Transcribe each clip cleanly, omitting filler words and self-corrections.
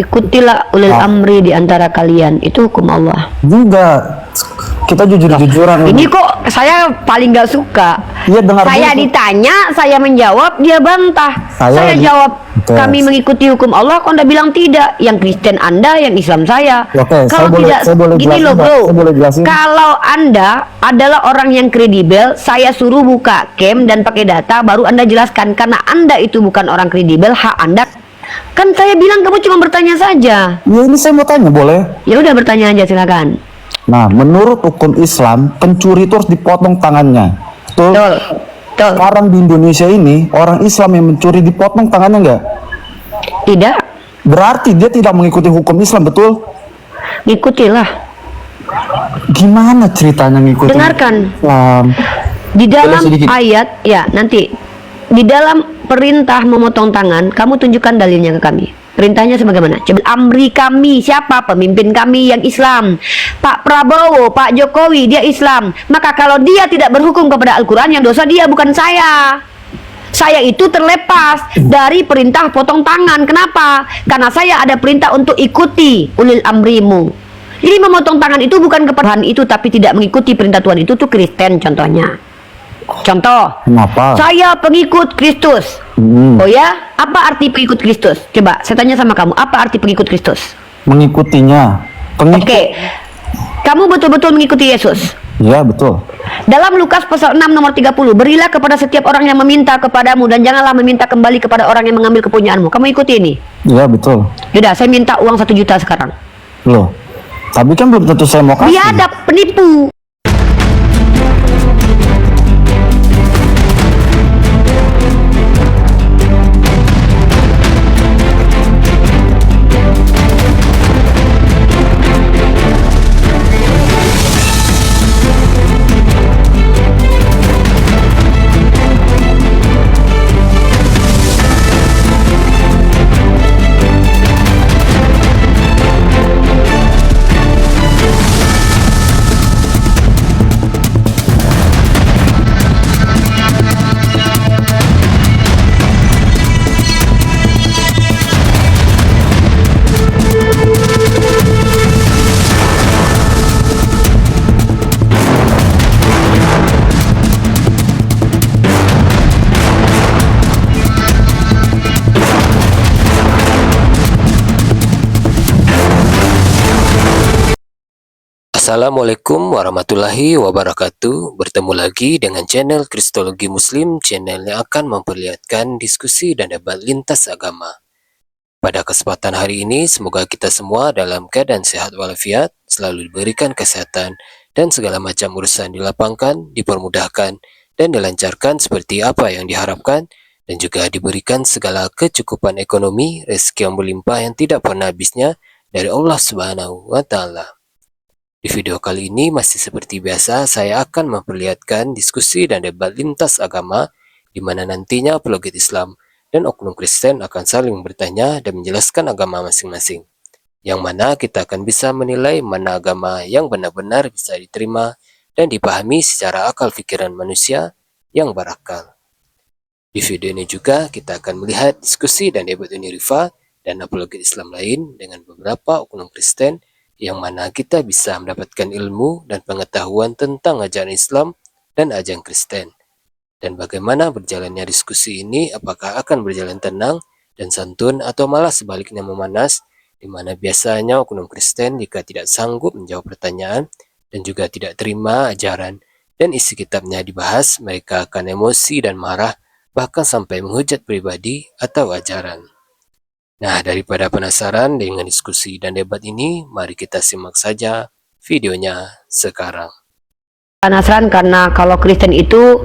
ikutilah ulil amri di antara kalian. Itu hukum Allah. Juga kita jujur-jujuran. Ini kok saya paling gak suka. Iya, dengar Saya dulu. ditanya, saya menjawab, dia bantah. Saya jawab, Oke. kami mengikuti hukum Allah, kok Anda bilang tidak. Yang Kristen Anda, yang Islam saya. Oke, Kalau tidak, saya boleh gini jelasin, loh Mbak. bro. Saya boleh jelasin. Kalau Anda adalah orang yang kredibel, saya suruh buka cam dan pakai data, baru Anda jelaskan. Karena Anda itu bukan orang kredibel, hak Anda. Kan saya bilang kamu cuma bertanya saja. Ya ini saya mau tanya, boleh? Ya udah bertanya aja, silakan. Nah, menurut hukum Islam, pencuri itu harus dipotong tangannya. Betul? Betul. Betul. Sekarang di Indonesia ini, orang Islam yang mencuri dipotong tangannya enggak? Tidak. Berarti dia tidak mengikuti hukum Islam, betul? Ikutilah. Gimana ceritanya ngikutin Dengarkan. Islam? Di dalam Boleh sedikit? ayat, ya nanti di dalam perintah memotong tangan, kamu tunjukkan dalilnya ke kami. Perintahnya sebagaimana? Coba amri kami, siapa pemimpin kami yang Islam? Pak Prabowo, Pak Jokowi, dia Islam. Maka kalau dia tidak berhukum kepada Al-Quran, yang dosa dia, bukan saya. Saya itu terlepas dari perintah potong tangan. Kenapa? Karena saya ada perintah untuk ikuti ulil amrimu. Jadi memotong tangan itu bukan kepada Tuhan itu, tapi tidak mengikuti perintah Tuhan itu tuh Kristen contohnya. Contoh, Kenapa? saya pengikut Kristus. Oh ya, apa arti pengikut Kristus? Coba saya tanya sama kamu, apa arti pengikut Kristus? Mengikutinya. Oke, kamu betul-betul mengikuti Yesus. Ya, betul. Dalam Lukas pasal 6 nomor 30, berilah kepada setiap orang yang meminta kepadamu dan janganlah meminta kembali kepada orang yang mengambil kepunyaanmu. Kamu ikuti ini? Ya, betul. Yaudah, saya minta uang 1 juta sekarang. Loh, tapi kan belum tentu saya mau kasih. Biadab, penipu. Assalamualaikum warahmatullahi wabarakatuh. Bertemu lagi dengan channel Kristologi Muslim, channel yang akan memperlihatkan diskusi dan debat lintas agama. Pada kesempatan hari ini, semoga kita semua dalam keadaan sehat walafiat, selalu diberikan kesehatan, dan segala macam urusan dilapangkan, dipermudahkan, dan dilancarkan seperti apa yang diharapkan, dan juga diberikan segala kecukupan ekonomi, rezeki yang berlimpah yang tidak pernah habisnya dari Allah Subhanahu wa Ta'ala. Di video kali ini masih seperti biasa, saya akan memperlihatkan diskusi dan debat lintas agama di mana nantinya apologet Islam dan oknum Kristen akan saling bertanya dan menjelaskan agama masing-masing. Yang mana kita akan bisa menilai mana agama yang benar-benar bisa diterima dan dipahami secara akal pikiran manusia yang berakal. Di video ini juga kita akan melihat diskusi dan debat Unirifa dan apologet Islam lain dengan beberapa oknum Kristen yang mana kita bisa mendapatkan ilmu dan pengetahuan tentang ajaran Islam dan ajaran Kristen. Dan bagaimana berjalannya diskusi ini, apakah akan berjalan tenang dan santun atau malah sebaliknya memanas, di mana biasanya oknum Kristen jika tidak sanggup menjawab pertanyaan dan juga tidak terima ajaran dan isi kitabnya dibahas, mereka akan emosi dan marah, bahkan sampai menghujat pribadi atau ajaran. Nah, daripada penasaran dengan diskusi dan debat ini, mari kita simak saja videonya sekarang. Asran, karena kalau Kristen itu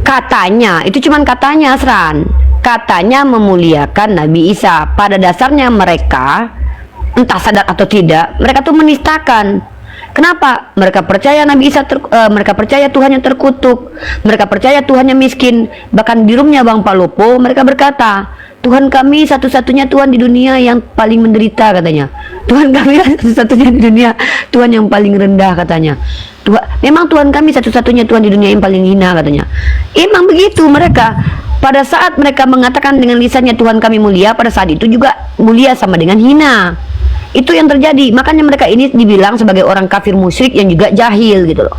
katanya, itu cuman katanya Asran, katanya memuliakan Nabi Isa. Pada dasarnya mereka, entah sadar atau tidak, mereka tuh menistakan. Kenapa? Mereka percaya Nabi Isa, mereka percaya Tuhannya terkutuk, mereka percaya Tuhannya miskin. Bahkan di roomnya Bang Palopo, mereka berkata, Tuhan kami satu-satunya Tuhan di dunia yang paling menderita katanya. Tuhan kami satu-satunya di dunia Tuhan yang paling rendah katanya. Memang Tuhan kami satu-satunya Tuhan di dunia yang paling hina katanya. Emang begitu mereka. Pada saat mereka mengatakan dengan lisannya Tuhan kami mulia, pada saat itu juga mulia sama dengan hina. Itu yang terjadi. Makanya mereka ini dibilang sebagai orang kafir musyrik yang juga jahil gitu loh.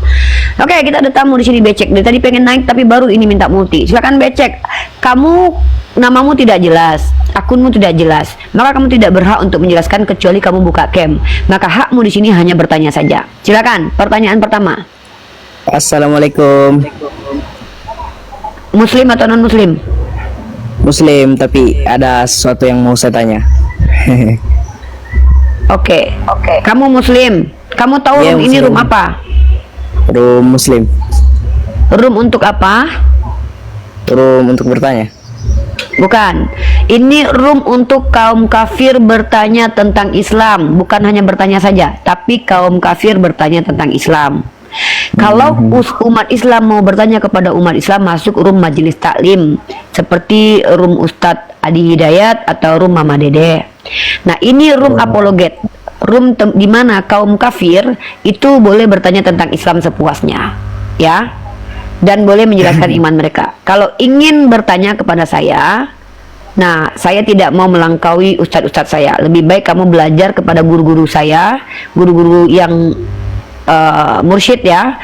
Oke, kita ada tamu di sini Becek. Dari tadi pengen naik tapi baru ini minta multi. Silakan Becek. Kamu namamu tidak jelas, akunmu tidak jelas. Maka kamu tidak berhak untuk menjelaskan kecuali kamu buka cam. Maka hakmu di sini hanya bertanya saja. Silakan. Pertanyaan pertama. Assalamualaikum. Muslim atau non muslim? Muslim, tapi ada sesuatu yang mau saya tanya. Oke. Kamu muslim. Kamu tahu Iya, room ini muslim. room apa? Room Muslim. Room untuk apa? Room untuk bertanya. Bukan. Ini room untuk kaum kafir bertanya tentang Islam. Bukan hanya bertanya saja, tapi kaum kafir bertanya tentang Islam. Kalau umat Islam mau bertanya kepada umat Islam, masuk room majelis taklim, seperti room Ustadz Adi Hidayat atau room Mama Dede. Nah, ini room apologet, room di mana kaum kafir itu boleh bertanya tentang Islam sepuasnya, ya, dan boleh menjelaskan iman mereka. Kalau ingin bertanya kepada saya, nah, saya tidak mau melangkaui ustadz-ustadz saya. Lebih baik kamu belajar kepada guru-guru saya, guru-guru yang mursyid ya.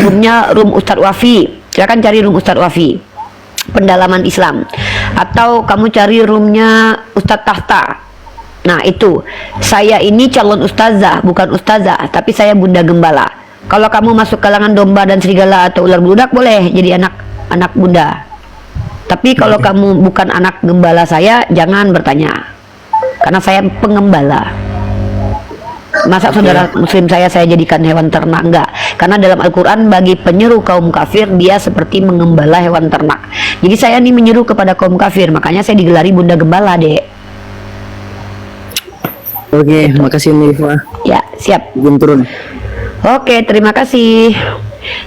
Roomnya room Ustadz Wafi. Silakan cari room Ustadz Wafi, pendalaman Islam. Atau kamu cari roomnya Ustadz Tahta. Nah, itu saya ini calon ustazah, bukan ustazah, tapi saya bunda gembala. Kalau kamu masuk kalangan domba dan serigala atau ular bludak, boleh jadi anak bunda. Tapi kalau kamu bukan anak gembala saya, jangan bertanya, karena saya pengembala. Masa saudara muslim saya jadikan hewan ternak? Enggak. Karena dalam Al-Quran bagi penyeru kaum kafir, dia seperti mengembala hewan ternak. Jadi saya ini menyeru kepada kaum kafir, makanya saya digelari bunda gembala, Dek. Oke, makasih nih, Pak. Ya, siap. Belum turun. Oke, terima kasih.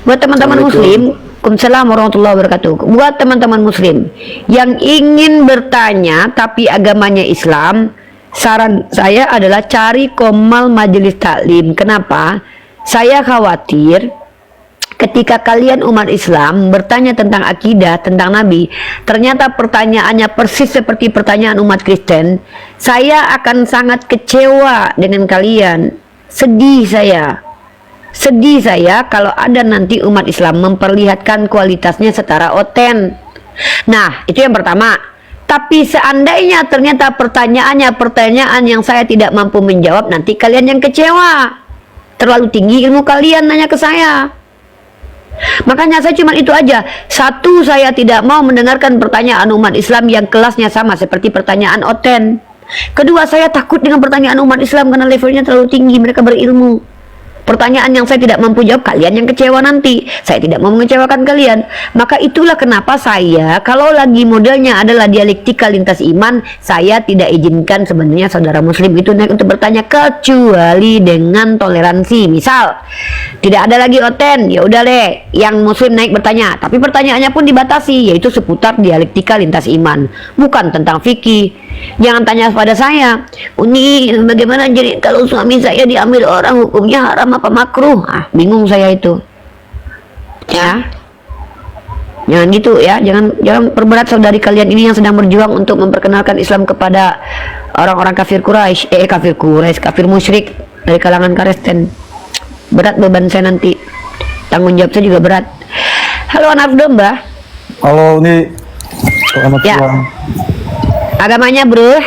Buat teman-teman muslim, Waalaikumsalam warahmatullahi wabarakatuh. Buat teman-teman muslim yang ingin bertanya tapi agamanya Islam, saran saya adalah cari komal majelis taklim. Kenapa? Saya khawatir ketika kalian umat Islam bertanya tentang akidah, tentang Nabi, ternyata pertanyaannya persis seperti pertanyaan umat Kristen, saya akan sangat kecewa dengan kalian. Sedih saya kalau ada nanti umat Islam memperlihatkan kualitasnya secara oten. Nah, itu yang pertama. Tapi seandainya ternyata pertanyaannya pertanyaan yang saya tidak mampu menjawab, nanti kalian yang kecewa. Terlalu tinggi ilmu kalian nanya ke saya. Makanya saya cuma itu aja. Satu, saya tidak mau mendengarkan pertanyaan umat Islam yang kelasnya sama seperti pertanyaan oten. Kedua, saya takut dengan pertanyaan umat Islam karena levelnya terlalu tinggi, mereka berilmu. Pertanyaan yang saya tidak mampu jawab, kalian yang kecewa nanti. Saya tidak mau mengecewakan kalian. Maka itulah kenapa saya, kalau lagi modelnya adalah dialektika lintas iman, saya tidak izinkan sebenarnya saudara muslim itu naik untuk bertanya, kecuali dengan toleransi. Misal, tidak ada lagi oten, ya udah deh, yang muslim naik bertanya. Tapi pertanyaannya pun dibatasi, yaitu seputar dialektika lintas iman, bukan tentang fikih. Jangan tanya pada saya, Uni, bagaimana jadi kalau suami saya diambil orang, hukumnya haram apa makruh? Bingung saya itu. Ya, jangan gitu ya, jangan perberat saudari kalian ini yang sedang berjuang untuk memperkenalkan Islam kepada orang-orang kafir kafir musyrik dari kalangan Kristen. Berat beban saya nanti, tanggung jawab saya juga berat. Halo anak domba. Halo, ini selamat Ya. siang. Agamanya bro?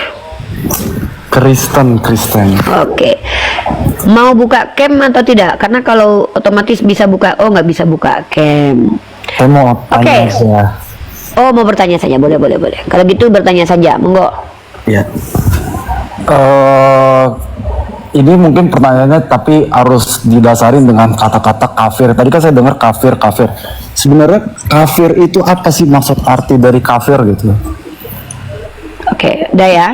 Kristen. Oke. Mau buka cam atau tidak? Karena kalau otomatis bisa buka, nggak bisa buka cam. Saya mau tanya Oke. aja. Oh, mau bertanya saja, boleh. Kalau gitu bertanya saja, monggo. Ya. Ini mungkin pertanyaannya tapi harus didasarin dengan kata-kata kafir. Tadi kan saya dengar kafir. Sebenarnya kafir itu apa sih, maksud arti dari kafir gitu? Oke, udah ya.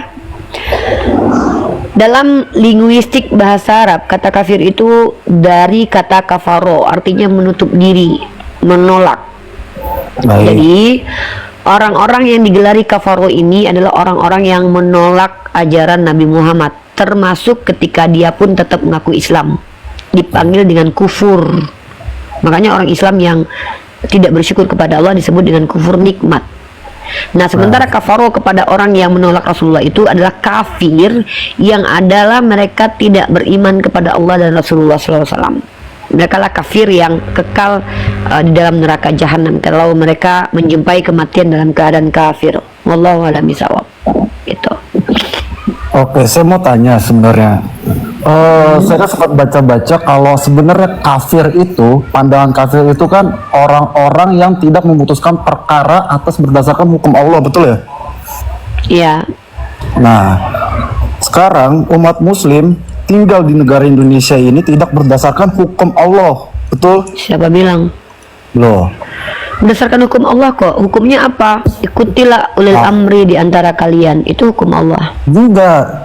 Dalam linguistik bahasa Arab, kata kafir itu dari kata kafaro, artinya menutup diri, menolak. Baik. Jadi orang-orang yang digelari kafaro ini adalah orang-orang yang menolak ajaran Nabi Muhammad, termasuk ketika dia pun tetap mengaku Islam. dipanggil dengan kufur. Makanya orang Islam yang tidak bersyukur kepada Allah disebut dengan kufur nikmat. Nah, sementara kafaro kepada orang yang menolak Rasulullah itu adalah kafir, yang adalah mereka tidak beriman kepada Allah dan Rasulullah SAW. Mereka lah kafir yang kekal di dalam neraka jahanam kalau mereka menjumpai kematian dalam keadaan kafir. Wallahu a'lam bishawab. Itu. Oke, saya mau tanya sebenarnya. Saya kan sempat baca-baca kalau sebenarnya kafir itu, pandangan kafir itu kan orang-orang yang tidak memutuskan perkara atas berdasarkan hukum Allah, betul ya? Iya. Nah, sekarang umat muslim tinggal di negara Indonesia ini tidak berdasarkan hukum Allah, betul? Siapa bilang? Loh, Berdasarkan hukum Allah kok. Hukumnya apa? Ikutilah ulil amri di antara kalian. Itu hukum Allah. juga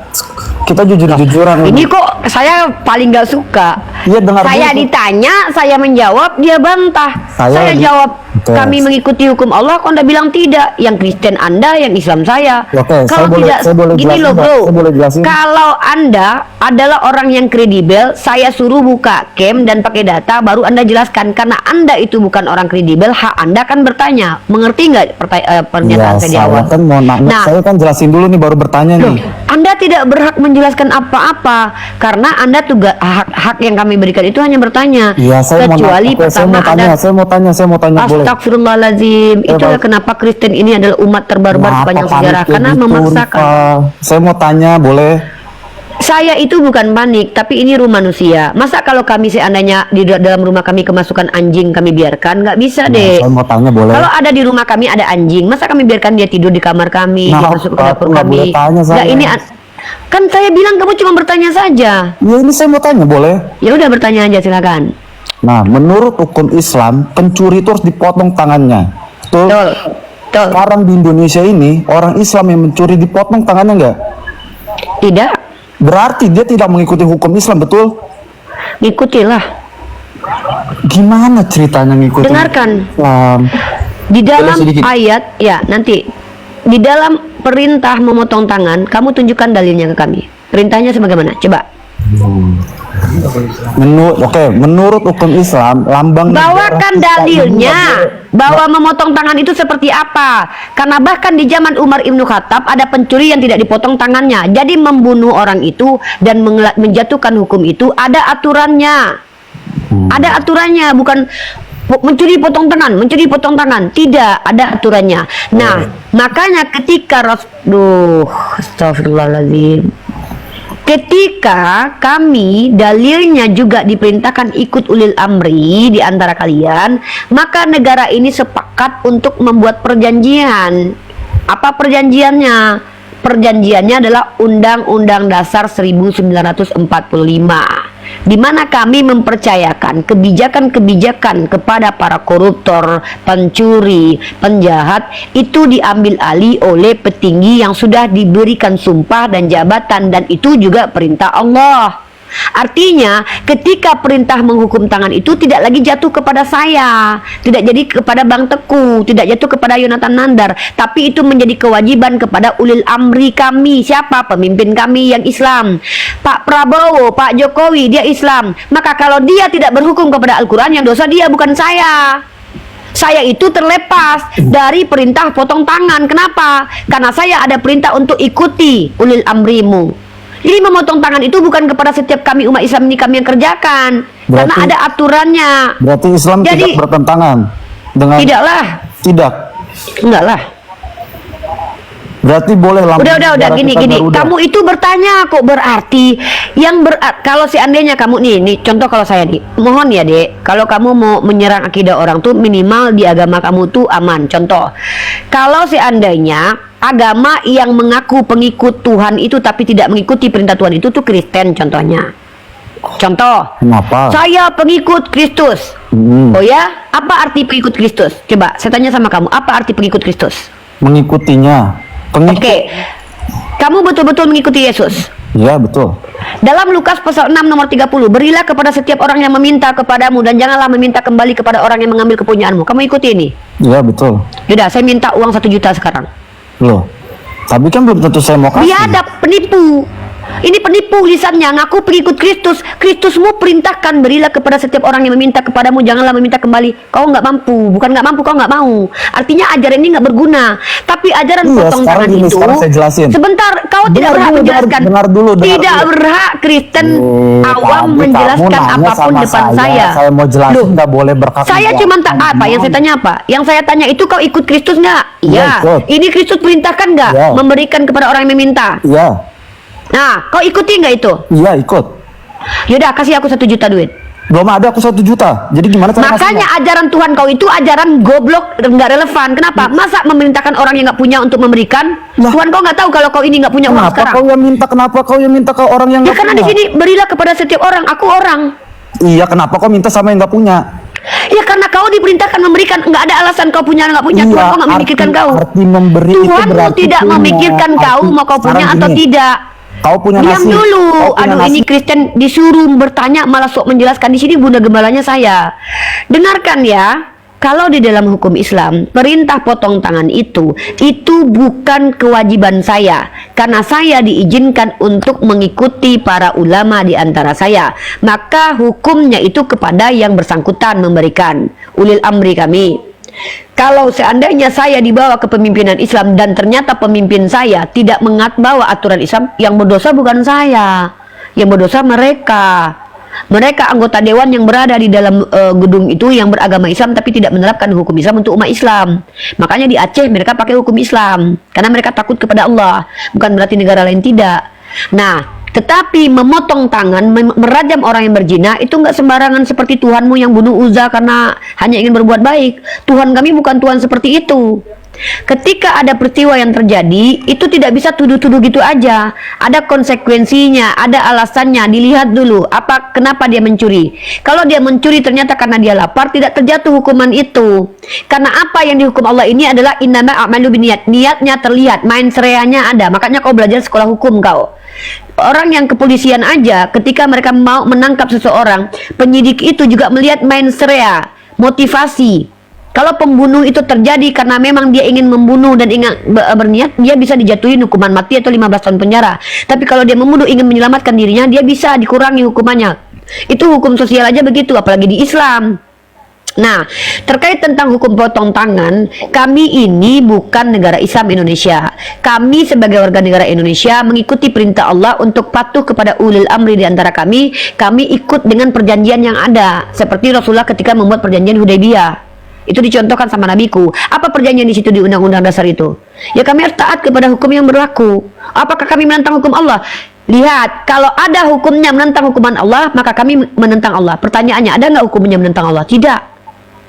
kita jujur-jujuran. Ini kok saya paling gak suka. Iya, dengar Saya dulu. ditanya, saya menjawab, dia bantah. Saya jawab, Oke. kami mengikuti hukum Allah, kok Anda bilang tidak. Yang Kristen Anda, yang Islam saya. Oke, Kalau saya boleh gini jelasin, loh Mbak. bro. Saya boleh jelasin. Kalau Anda adalah orang yang kredibel, saya suruh buka cam dan pakai data, baru Anda jelaskan. Karena Anda itu bukan orang kredibel, hak Anda kan bertanya. Mengerti nggak pernyataan saya di awal? Kan mau Nah, saya kan jelasin dulu nih, baru bertanya loh, nih. Anda tidak berhak menjelaskan apa-apa karena Anda tugas hak yang kami berikan itu hanya bertanya. Iya, saya Kecuali mau pertama saya mau tanya boleh. Astagfirullahaladzim. Itulah Baik. kenapa Kristen ini adalah umat terbarbar Kenapa sepanjang panik sejarah kayak karena gitu, memaksakan. Rifa? Saya mau tanya boleh? Saya itu bukan panik, tapi ini rumah manusia. Masa kalau kami seandainya di dalam rumah kami kemasukan anjing kami biarkan? Nggak bisa deh. Saya mau tanya boleh? Kalau ada di rumah kami ada anjing, masa kami biarkan dia tidur di kamar kami, dia Nah, masuk ke aku dapur nggak kami? boleh tanya saya. Nggak, ini kan saya bilang kamu cuma bertanya saja. Ya ini saya mau tanya boleh? Ya udah bertanya aja silakan. Nah, menurut hukum Islam, pencuri itu harus dipotong tangannya. Betul? Betul. Betul. Sekarang di Indonesia ini, orang Islam yang mencuri dipotong tangannya nggak? Tidak. Berarti dia tidak mengikuti hukum Islam, betul? Ikutilah. Gimana ceritanya ngikutin Dengarkan. Islam? Di dalam sedikit. ayat, ya nanti di dalam perintah memotong tangan, kamu tunjukkan dalilnya ke kami. Perintahnya sebagaimana? Coba. Menurut hukum Islam, lambang Bawakan negara kita ini dalilnya nggak bahwa memotong tangan itu seperti apa. Karena bahkan di zaman Umar Ibnu Khattab ada pencuri yang tidak dipotong tangannya. Jadi membunuh orang itu dan menjatuhkan hukum itu ada aturannya. Ada aturannya, bukan mencuri potong tangan, mencuri potong tangan. Tidak, ada aturannya. Nah, makanya ketika astagfirullahaladzim. Ketika kami dalilnya juga diperintahkan ikut ulil amri di antara kalian, maka negara ini sepakat untuk membuat perjanjian. Apa perjanjiannya? Perjanjiannya adalah Undang-Undang Dasar 1945, di mana kami mempercayakan kebijakan-kebijakan kepada para koruptor, pencuri, penjahat itu diambil alih oleh petinggi yang sudah diberikan sumpah dan jabatan, dan itu juga perintah Allah. Artinya ketika perintah menghukum tangan itu tidak lagi jatuh kepada saya, tidak jadi kepada Bang Teguh, tidak jatuh kepada Yonatan Nandar, tapi itu menjadi kewajiban kepada ulil amri kami. Siapa? Pemimpin kami yang Islam. Pak Prabowo, Pak Jokowi, dia Islam. Maka kalau dia tidak berhukum kepada Al-Quran, yang dosa dia, bukan saya. Saya itu terlepas dari perintah potong tangan. Kenapa? Karena saya ada perintah untuk ikuti ulil amrimu. Jadi memotong tangan itu bukan kepada setiap kami umat Islam ini kami yang kerjakan, karena ada aturannya. Berarti Islam Jadi, tidak bertentangan dengan Tidaklah. Tidak. Enggak lah. Berarti boleh lambang Udah negara gini. kita Garuda. Kamu itu bertanya kok, berarti yang kalau seandainya kamu nih contoh, kalau saya nih, mohon ya Dek, kalau kamu mau menyerang akidah orang tuh minimal di agama kamu tuh aman. Contoh, kalau seandainya agama yang mengaku pengikut Tuhan itu tapi tidak mengikuti perintah Tuhan itu tuh Kristen contohnya. Contoh, Kenapa? saya pengikut Kristus. Oh ya, apa arti pengikut Kristus? Coba saya tanya sama kamu, apa arti pengikut Kristus? Mengikutinya. Oke, kamu betul-betul mengikuti Yesus. Iya, betul. Dalam Lukas pasal 6 nomor 30, berilah kepada setiap orang yang meminta kepadamu dan janganlah meminta kembali kepada orang yang mengambil kepunyaanmu. Kamu ikuti ini? Iya, betul. Yaudah, saya minta uang 1 juta sekarang. Loh. Tapi kan belum tentu saya mau kasih. Biadab, penipu. Ini penipu lisannya, ngaku pengikut Kristus. Kristusmu perintahkan, berilah kepada setiap orang yang meminta kepadamu, janganlah meminta kembali. Kau nggak mampu, bukan nggak mampu, kau nggak mau. Artinya ajaran ini nggak berguna. Tapi ajaran potong tangan itu, sekarang saya jelasin. sebentar, kau tidak berhak menjelaskan. Dengar dulu. Tidak berhak Kristen awam menjelaskan apapun depan saya. Saya mau jelasin, nggak boleh berkata. Saya cuma tak apa. Yang saya tanya apa? Yang saya tanya itu, kau ikut Kristus nggak? Iya, ikut. Ini Kristus perintahkan nggak Iya. memberikan kepada orang yang meminta? Iya. Nah, kau ikuti nggak itu? Iya, ikut. Yaudah, kasih aku 1 juta duit. Belum ada aku 1 juta. Jadi gimana cara Makanya ngasihnya? ajaran Tuhan kau itu ajaran goblok, nggak relevan. Kenapa? Masa memerintahkan orang yang nggak punya untuk memberikan? Lah. Tuhan kau nggak tahu kalau kau ini nggak punya uang Kenapa sekarang. kau yang minta? Kenapa kau yang minta ke orang yang Ya nggak karena di punya? sini berilah kepada setiap orang. Aku orang. Iya, kenapa kau minta sama yang nggak punya? Ya karena kau diperintahkan memberikan, nggak ada alasan kau punya nggak punya. Iya, Tuhan kau nggak memikirkan kau. Arti memberi itu Tuhan berarti tidak punya. memikirkan kau mau kau punya Sekarang atau gini, tidak. Kau punya Diam nasi. dulu. Kau punya Aduh, nasi. ini Kristen disuruh bertanya malah sok menjelaskan. Di sini bunda gembalanya saya. Dengarkan ya. Kalau di dalam hukum Islam, perintah potong tangan itu bukan kewajiban saya. Karena saya diizinkan untuk mengikuti para ulama di antara saya. Maka hukumnya itu kepada yang bersangkutan memberikan. Ulil amri kami. Kalau seandainya saya dibawa ke pemimpinan Islam dan ternyata pemimpin saya tidak bawa aturan Islam, yang berdosa bukan saya, yang berdosa mereka. Mereka anggota dewan yang berada di dalam gedung itu yang beragama Islam tapi tidak menerapkan hukum Islam untuk umat Islam. Makanya di Aceh mereka pakai hukum Islam karena mereka takut kepada Allah, bukan berarti negara lain tidak. Nah, tetapi memotong tangan, merajam orang yang berzina itu nggak sembarangan seperti Tuhanmu yang bunuh Uzza karena hanya ingin berbuat baik. Tuhan kami bukan Tuhan seperti itu. Ketika ada peristiwa yang terjadi, itu tidak bisa tuduh-tuduh gitu aja. Ada konsekuensinya, ada alasannya, dilihat dulu kenapa dia mencuri. Kalau dia mencuri ternyata karena dia lapar, tidak terjatuh hukuman itu. Karena apa yang dihukum Allah ini adalah innama a'malu binniyat. Niatnya terlihat, main sereanya ada. Makanya kau belajar sekolah hukum kau. Orang yang kepolisian aja ketika mereka mau menangkap seseorang, penyidik itu juga melihat main serea, motivasi. Kalau pembunuh itu terjadi karena memang dia ingin membunuh dan ingin berniat, dia bisa dijatuhi hukuman mati atau 15 tahun penjara. Tapi kalau dia membunuh ingin menyelamatkan dirinya, dia bisa dikurangi hukumannya. Itu hukum sosial aja begitu, apalagi di Islam. Nah, terkait tentang hukum potong tangan, kami ini bukan negara Islam Indonesia. Kami sebagai warga negara Indonesia mengikuti perintah Allah untuk patuh kepada ulil amri di antara kami. Kami ikut dengan perjanjian yang ada, seperti Rasulullah ketika membuat perjanjian Hudaybiyah. Itu dicontohkan sama nabiku. Apa perjanjian di situ di undang-undang dasar itu? Ya kami harus taat kepada hukum yang berlaku. Apakah kami menentang hukum Allah? Lihat, kalau ada hukumnya menentang hukuman Allah, maka kami menentang Allah. Pertanyaannya, ada nggak hukumnya menentang Allah? Tidak.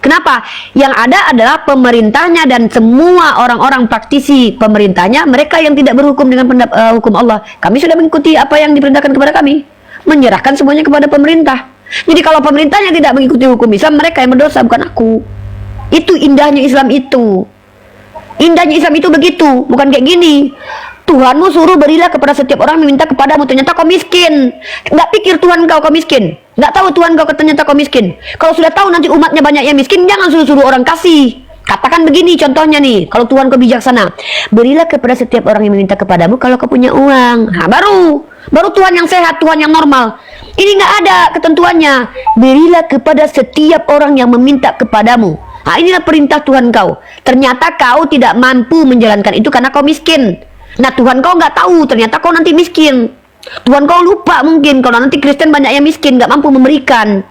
Kenapa? Yang ada adalah pemerintahnya dan semua orang-orang praktisi pemerintahnya, mereka yang tidak berhukum dengan hukum Allah. Kami sudah mengikuti apa yang diperintahkan kepada kami, menyerahkan semuanya kepada pemerintah. Jadi kalau pemerintahnya tidak mengikuti hukum Islam, mereka yang berdosa, bukan aku. Itu indahnya Islam itu. Indahnya Islam itu begitu, bukan kayak gini. Tuhanmu suruh berilah kepada setiap orang yang meminta kepadamu, ternyata kau miskin. Nggak pikir Tuhan kau miskin. Nggak tahu Tuhan kau ternyata kau miskin. Kalau sudah tahu nanti umatnya banyak yang miskin, jangan suruh-suruh orang kasih. Katakan begini contohnya nih, kalau Tuhan kau bijaksana, berilah kepada setiap orang yang meminta kepadamu kalau kau punya uang. Nah, baru Tuhan yang sehat, Tuhan yang normal. Ini nggak ada ketentuannya. Berilah kepada setiap orang yang meminta kepadamu. Nah, inilah perintah Tuhan kau. Ternyata kau tidak mampu menjalankan itu karena kau miskin. Nah, Tuhan kau nggak tahu ternyata kau nanti miskin. Tuhan kau lupa mungkin kalau nanti Kristen banyak yang miskin, nggak mampu memberikan.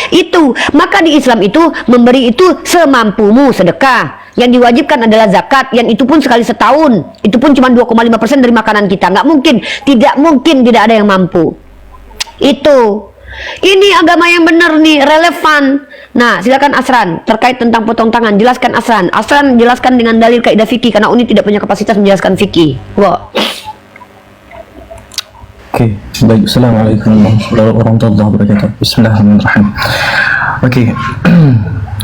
Itu, maka di Islam itu memberi itu semampumu, sedekah. Yang diwajibkan adalah zakat, yang itu pun sekali setahun. Itu pun cuma 2,5% dari makanan kita. Nggak mungkin, tidak ada yang mampu. Itu. Ini agama yang benar nih, relevan. Nah, silakan Asran terkait tentang potong tangan, jelaskan Asran. Asran jelaskan dengan dalil kaidah fikih karena Uni tidak punya kapasitas menjelaskan fikih. Wah. Oke, baik. Assalamualaikum warahmatullahi wabarakatuh. Bismillahirrahmanirrahim. Oke.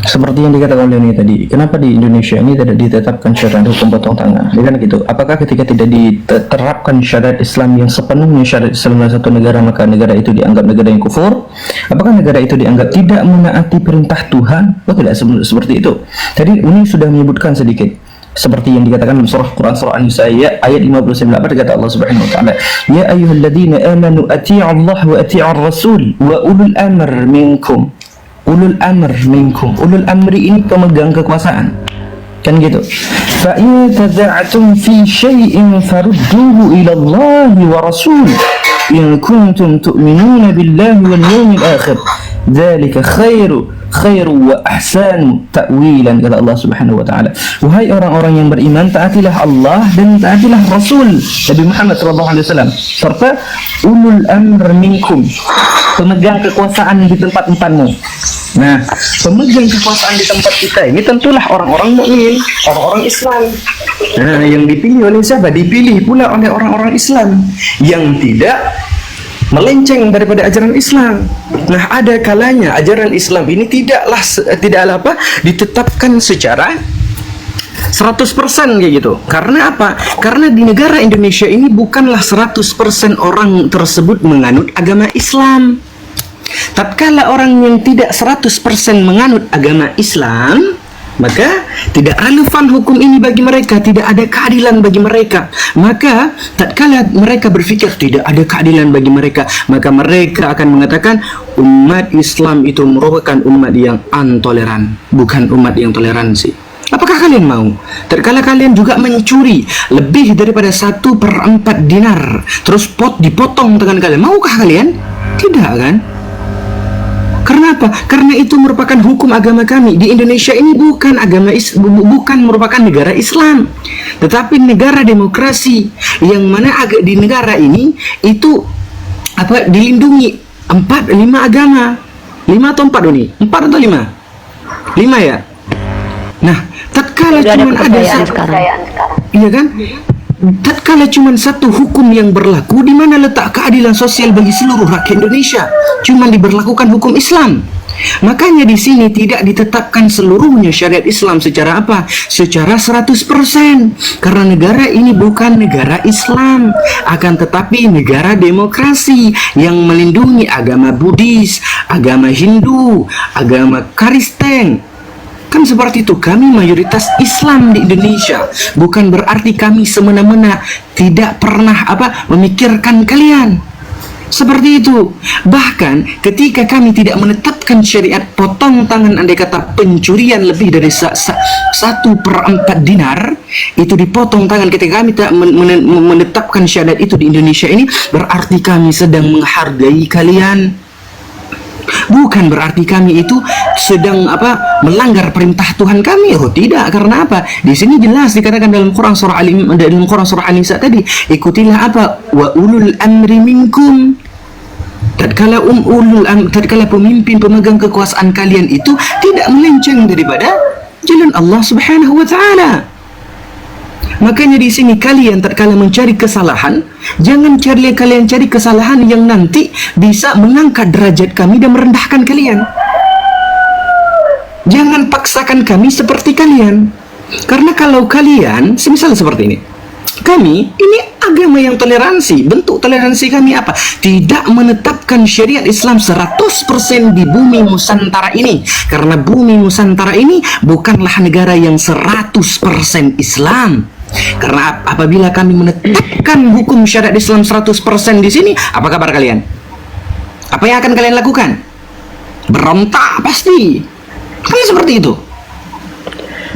Seperti yang dikatakan oleh ini tadi, kenapa di Indonesia ini tidak ditetapkan syariat hukum potong tangan? Kan gitu. Apakah ketika tidak diterapkan syariat Islam yang sepenuhnya syariat Islam dalam satu negara, maka negara itu dianggap negara yang kufur? Apakah negara itu dianggap tidak menaati perintah Tuhan? Oh, tidak seperti itu. Tadi Uni sudah menyebutkan sedikit. seperti yang dikatakan dalam surah Quran surah An-Nisa ayat 59. Apa kata Allah Subhanahu wa taala? Ya ayyuhalladzina amanu atii'u Allah wa atii'ur rasul wa ulul amr minkum. Ulul amr minkum. Ulul amri ini pemegang kekuasaan. Kan gitu. Fa in tada'tum fi syai'in farudduhu ila Allah wa rasul in kuntum tu'minuna billahi wal yawmil akhir. Dzalika khairu wa ahsanu ta'wilan, kata Allah Subhanahu wa taala. Wahai orang-orang yang beriman, taatilah Allah dan taatilah Rasul Nabi Muhammad sallallahu alaihi wasallam serta ulul amr minkum, pemegang kekuasaan di tempat-tempatmu. Nah, pemegang kekuasaan di tempat kita ini tentulah orang-orang mukmin, orang-orang Islam. Nah, yang dipilih oleh siapa? Dipilih pula oleh orang-orang Islam yang tidak melenceng daripada ajaran Islam. Nah, ada kalanya ajaran Islam ini tidaklah ditetapkan secara 100% kayak gitu. Karena apa? Karena di negara Indonesia ini bukanlah 100% orang tersebut menganut agama Islam. Tatkala orang yang tidak 100% menganut agama Islam, maka tidak relevan hukum ini bagi mereka, tidak ada keadilan bagi mereka. Maka tatkala mereka berpikir tidak ada keadilan bagi mereka, maka mereka akan mengatakan umat Islam itu merupakan umat yang intoleran, bukan umat yang toleransi. Apakah kalian mau tatkala kalian juga mencuri lebih daripada 1/4 dinar, terus dipotong tangan kalian, maukah kalian? Tidak kan? Karena apa? Karena itu merupakan hukum agama kami. Di Indonesia ini bukan merupakan negara Islam, tetapi negara demokrasi yang mana di negara ini itu dilindungi 5 agama. 5 atau 4 ini? 4 atau 5? 5 ya? Nah, tatkala cuma ada satu, iya kan? Tatkala cuma satu hukum yang berlaku, di mana letak keadilan sosial bagi seluruh rakyat Indonesia? Cuma diberlakukan hukum Islam. Makanya di sini tidak ditetapkan seluruhnya syariat Islam secara apa? Secara 100%. Karena negara ini bukan negara Islam, akan tetapi negara demokrasi yang melindungi agama Buddhis, agama Hindu, agama Kristen. Kan seperti itu, kami mayoritas Islam di Indonesia. Bukan berarti kami semena-mena tidak pernah memikirkan kalian. Seperti itu. Bahkan ketika kami tidak menetapkan syariat potong tangan, andai kata pencurian lebih dari 1/4 dinar, itu dipotong tangan. Ketika kami tidak menetapkan syariat itu di Indonesia ini, berarti kami sedang menghargai kalian. Bukan berarti kami itu sedang melanggar perintah Tuhan kami. Oh tidak, karena apa? Di sini jelas dikatakan dalam Quran surah An-Nisa tadi, ikutilah wa ulul amri minkum. Tatkala pemimpin pemegang kekuasaan kalian itu tidak melenceng daripada jalan Allah Subhanahu wa taala. Makanya di sini kalian tatkala mencari kesalahan, jangan kalian cari kesalahan yang nanti bisa mengangkat derajat kami dan merendahkan kalian. Jangan paksakan kami seperti kalian. Karena kalau kalian, semisal seperti ini, kami ini agama yang toleransi. Bentuk toleransi kami apa? Tidak menetapkan syariat Islam 100% di bumi Nusantara ini. Karena bumi Nusantara ini bukanlah negara yang 100% Islam. Karena apabila kami menetapkan hukum syariat Islam 100% di sini, apa kabar kalian? Apa yang akan kalian lakukan? Berontak pasti. Kan seperti itu.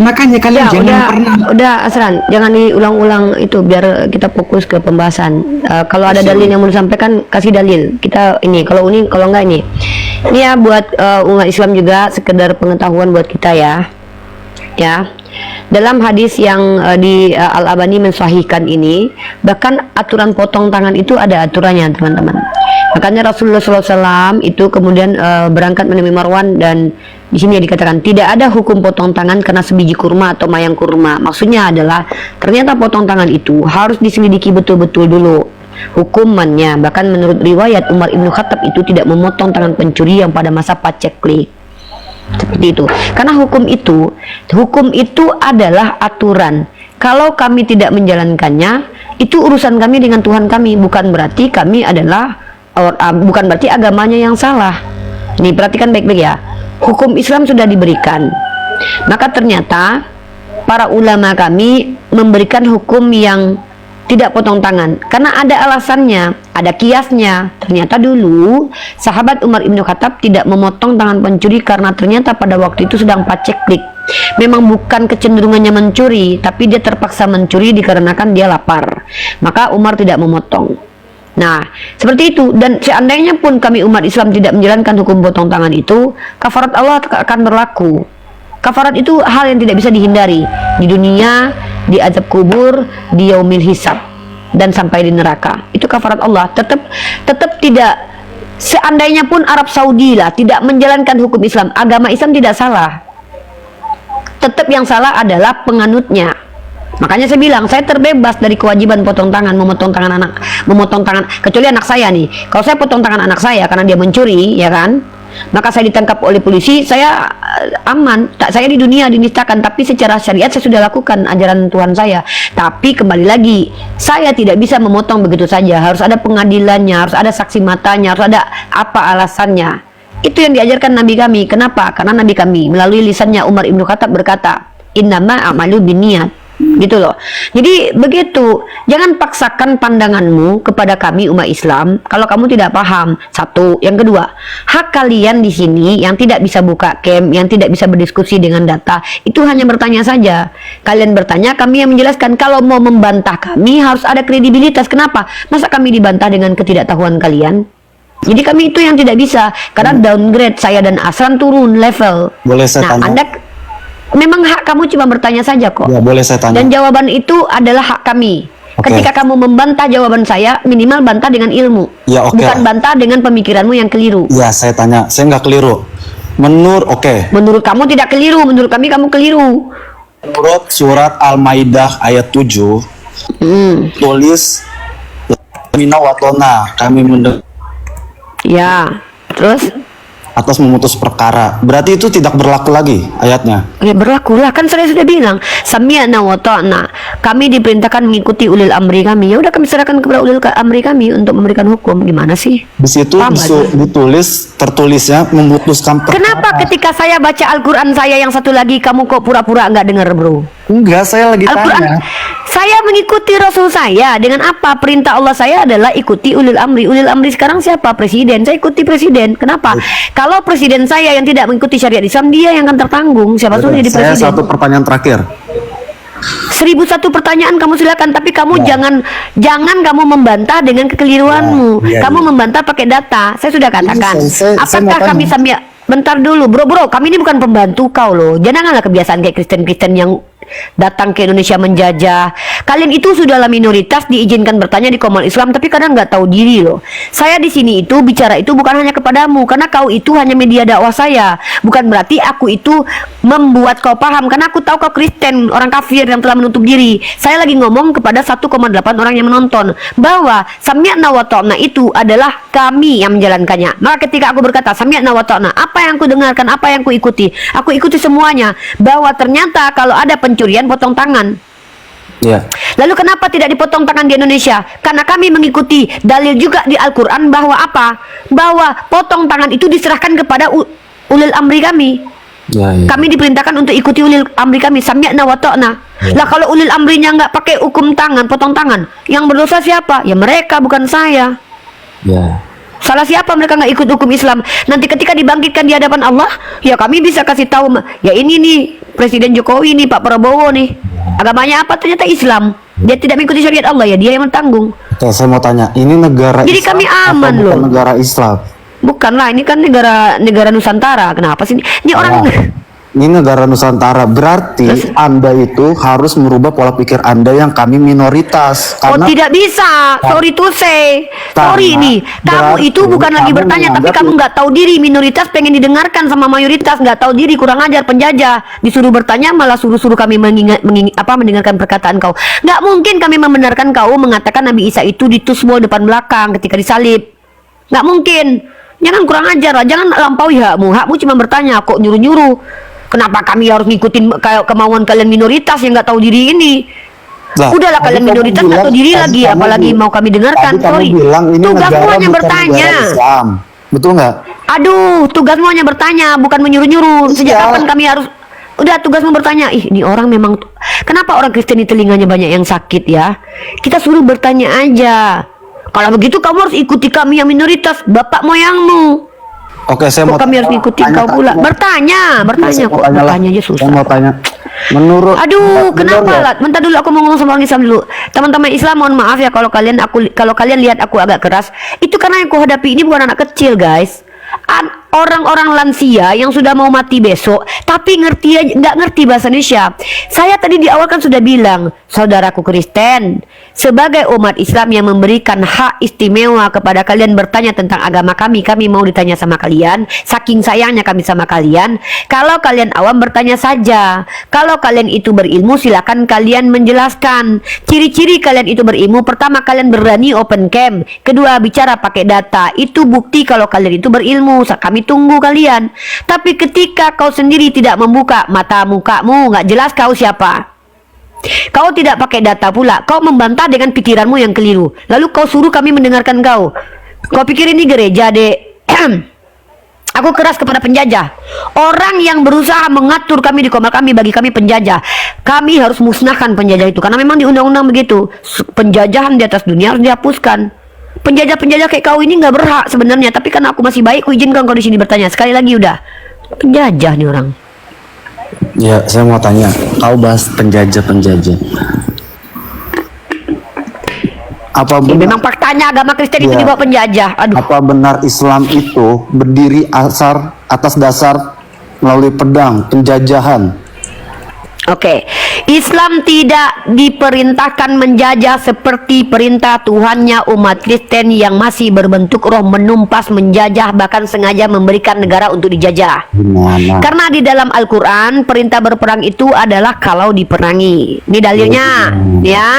Makanya kalian udah Asran, jangan diulang-ulang itu, biar kita fokus ke pembahasan. Kalau ada dalil yang mau disampaikan, kasih dalil. Kita ini, kalau enggak ini. Ini ya buat umat Islam juga, sekedar pengetahuan buat kita ya. Ya. Dalam hadis yang di Al-Albani mensahihkan ini, bahkan aturan potong tangan itu ada aturannya, teman-teman. Makanya Rasulullah SAW itu kemudian berangkat menemui Marwan, dan di sini dikatakan tidak ada hukum potong tangan karena sebiji kurma atau mayang kurma. Maksudnya adalah ternyata potong tangan itu harus diselidiki betul-betul dulu hukumannya. Bahkan menurut riwayat, Umar Ibn Khattab itu tidak memotong tangan pencuri yang pada masa paceklik. Seperti itu. Karena hukum itu adalah aturan. Kalau kami tidak menjalankannya, itu urusan kami dengan Tuhan kami. Bukan berarti kami adalah bukan berarti agamanya yang salah. Nih perhatikan baik-baik ya. Hukum Islam sudah diberikan. Maka ternyata para ulama kami memberikan hukum yang tidak potong tangan karena ada alasannya, ada kiasnya. Ternyata dulu sahabat Umar Ibn Khattab tidak memotong tangan pencuri karena ternyata pada waktu itu sedang paceklik. Memang bukan kecenderungannya mencuri, tapi dia terpaksa mencuri dikarenakan dia lapar. Maka Umar tidak memotong. Nah, seperti itu. Dan seandainya pun kami umat Islam tidak menjalankan hukum potong tangan itu, kafarat Allah akan berlaku. Kafarat itu hal yang tidak bisa dihindari di dunia, di azab kubur, di yaumil hisab, dan sampai di neraka. Itu kafarat Allah. Tetap tidak. Seandainya pun Arab Saudi lah tidak menjalankan hukum Islam, agama Islam tidak salah. Tetap yang salah adalah penganutnya. Makanya saya bilang saya terbebas dari kewajiban potong tangan, memotong tangan, kecuali anak saya nih. Kalau saya potong tangan anak saya karena dia mencuri, ya kan? Maka saya ditangkap oleh polisi, saya aman. Saya di dunia dinistakan, tapi secara syariat saya sudah lakukan ajaran Tuhan saya. Tapi kembali lagi, saya tidak bisa memotong begitu saja. Harus ada pengadilannya, harus ada saksi matanya, harus ada apa alasannya. Itu yang diajarkan Nabi kami. Kenapa? Karena Nabi kami melalui lisannya Umar Ibn Khattab berkata, innama a'malu binniyat. Gitu loh. Jadi begitu, jangan paksakan pandanganmu kepada kami umat Islam kalau kamu tidak paham. Satu, yang kedua, hak kalian di sini yang tidak bisa buka cam, yang tidak bisa berdiskusi dengan data, itu hanya bertanya saja. Kalian bertanya, kami yang menjelaskan. Kalau mau membantah kami harus ada kredibilitas. Kenapa? Masa kami dibantah dengan ketidaktahuan kalian? Jadi kami itu yang tidak bisa, karena downgrade saya dan Asran turun level. Boleh saya tanya? Anda memang hak kamu cuma bertanya saja kok. Ya, boleh saya tanya? Dan jawaban itu adalah hak kami. Oke. Ketika kamu membantah jawaban saya, minimal bantah dengan ilmu. Ya, oke. Bukan bantah dengan pemikiranmu yang keliru. Ya, saya tanya. Saya nggak keliru. Menurut kamu tidak keliru, menurut kami kamu keliru. Menurut surat Al-Maidah ayat 7, tulis Mina watona, kami mendengar Ya, terus? atas memutus perkara. Berarti itu tidak berlaku lagi ayatnya. Ya berlaku lah, kan saya sudah bilang sami'na wa ta'na. Kami diperintahkan mengikuti ulil amri kami. Ya udah kami serahkan kepada ulil amri kami untuk memberikan hukum. Gimana sih? Di situ Paham nggak sih? tertulisnya memutuskan perkara. Kenapa ketika saya baca Al-Quran saya yang satu lagi kamu kok pura-pura nggak dengar, bro? Enggak, saya lagi Al-Quran, tanya. saya mengikuti Rasul saya. Dengan apa? Perintah Allah saya adalah ikuti ulil amri. Ulil amri sekarang siapa? Presiden. Saya ikuti presiden. Kenapa? Kalau presiden saya yang tidak mengikuti syariat Islam, dia yang akan tertanggung. Siapa suruh jadi Saya presiden? satu pertanyaan terakhir. 1001 pertanyaan kamu silakan, tapi kamu jangan kamu membantah dengan kekeliruanmu. Kamu membantah pakai data. Saya sudah katakan. saya mau Apakah tanya. kami sambil bentar dulu, bro, kami ini bukan pembantu kau loh. Janganlah kebiasaan kayak Kristen yang datang ke Indonesia menjajah. Kalian itu sudahlah minoritas, diizinkan bertanya di Komal Islam, tapi kadang nggak tahu diri loh. Saya di sini itu bicara itu bukan hanya kepadamu, karena kau itu hanya media dakwah saya. Bukan berarti aku itu membuat kau paham, karena aku tahu kau Kristen, orang kafir yang telah menutup diri. Saya lagi ngomong kepada 1,8 orang yang menonton bahwa sami'na wa ta'na itu adalah kami yang menjalankannya. Maka ketika aku berkata sami'na wa ta'na, apa yang ku dengarkan, apa yang ku ikuti? Aku ikuti semuanya. Bahwa ternyata kalau ada pencurian potong tangan. Iya. Lalu kenapa tidak dipotong tangan di Indonesia? Karena kami mengikuti dalil juga di Al-Quran bahwa apa? Bahwa potong tangan itu diserahkan kepada ulil amri kami. Ya. Kami diperintahkan untuk ikuti ulil amri kami, sami'na wa ta'na. Lah kalau ulil amrinya nggak pakai hukum tangan, potong tangan, yang berdosa siapa? Ya mereka, bukan saya. Ya. Salah siapa mereka nggak ikut hukum Islam? Nanti ketika dibangkitkan di hadapan Allah, ya kami bisa kasih tahu, ya ini nih Presiden Jokowi nih, Pak Prabowo nih, agamanya apa? Ternyata Islam. Dia tidak mengikuti syariat Allah, ya dia yang bertanggung. Oke, saya mau tanya, ini negara Jadi Islam kami aman atau bukan loh. negara Islam? Bukanlah, ini kan negara Nusantara. Kenapa sih? Ini orang. Ini negara Nusantara, berarti Anda itu harus merubah pola pikir Anda yang kami minoritas. Oh tidak bisa, sorry to say, sorry nih, kamu berarti itu bukan lagi kamu bertanya, tapi menganggap kamu nggak tahu diri. Minoritas pengen didengarkan sama mayoritas, nggak tahu diri, kurang ajar, penjajah. Disuruh bertanya malah suruh kami mendengarkan perkataan kau. Nggak mungkin kami membenarkan kau mengatakan Nabi Isa itu ditusbol depan belakang ketika disalib. Nggak mungkin. Jangan kurang ajar lah, jangan lampaui hakmu. Hakmu cuma bertanya, kok nyuruh-nyuruh. Kenapa kami harus ngikutin kemauan kalian minoritas yang nggak tahu diri ini? Lah, Udahlah kalian tadi kamu minoritas nggak tahu bilang- diri tadi lagi, kamu apalagi bilang- mau kami dengarkan. Tadi kamu Sorry, bilang ini tugasmu negara hanya bukan bertanya. negara Islam. Betul nggak? Aduh, tugasmu hanya bertanya, bukan menyuruh-nyuruh. Sejak Iya. kapan kami harus? Udah, tugasmu bertanya. Ih, ini orang memang Kenapa orang Kristen di telinganya banyak yang sakit ya? Kita suruh bertanya aja. Kalau begitu kamu harus ikuti kami yang minoritas, bapak moyangmu. Oke, saya Kok mau kami harus ikuti kau pula? Bertanya kok. Bertanya aja susah. Saya mau tanya. Menurut Aduh, bener kenapa nggak? lah? Bentar dulu, aku mau ngomong sama orang Islam dulu. Teman-teman Islam, mohon maaf ya kalau kalian lihat aku agak keras. Itu karena yang aku hadapi ini bukan anak kecil, guys. Orang-orang lansia yang sudah mau mati besok, tapi nggak ngerti bahasa Indonesia. Saya tadi di awal kan sudah bilang, saudaraku Kristen, sebagai umat Islam yang memberikan hak istimewa kepada kalian bertanya tentang agama kami mau ditanya sama kalian. Saking sayangnya kami sama kalian. Kalau kalian awam bertanya saja. Kalau kalian itu berilmu, silakan kalian menjelaskan. Ciri-ciri kalian itu berilmu, pertama kalian berani open cam, kedua bicara pakai data. Itu bukti kalau kalian itu berilmu. Kami tunggu kalian. Tapi ketika kau sendiri tidak membuka mata mukamu, nggak jelas kau siapa. Kau tidak pakai data pula. Kau membantah dengan pikiranmu yang keliru. Lalu kau suruh kami mendengarkan kau. Kau pikir ini gereja, dek? Aku keras kepada penjajah. Orang yang berusaha mengatur kami di kamar kami, bagi kami penjajah. Kami harus musnahkan penjajah itu. Karena memang di undang-undang begitu. Penjajahan di atas dunia harus dihapuskan. Penjajah-penjajah kayak kau ini nggak berhak sebenarnya. Tapi karena aku masih baik, ku izinkan kau di sini bertanya. Sekali lagi udah. Penjajah nih orang. Ya, saya mau tanya. Kau bahas penjajah-penjajah. Apa Ya, benar, memang faktanya agama Kristen itu Ya. dibawa penjajah. Aduh. apa benar Islam itu berdiri atas dasar melalui pedang, penjajahan? Oke, Islam tidak diperintahkan menjajah seperti perintah Tuhannya umat Kristen yang masih berbentuk roh menumpas, menjajah, bahkan sengaja memberikan negara untuk dijajah. Gimana? Karena di dalam Al-Quran perintah berperang itu adalah kalau diperangi. Ini dalilnya, ya.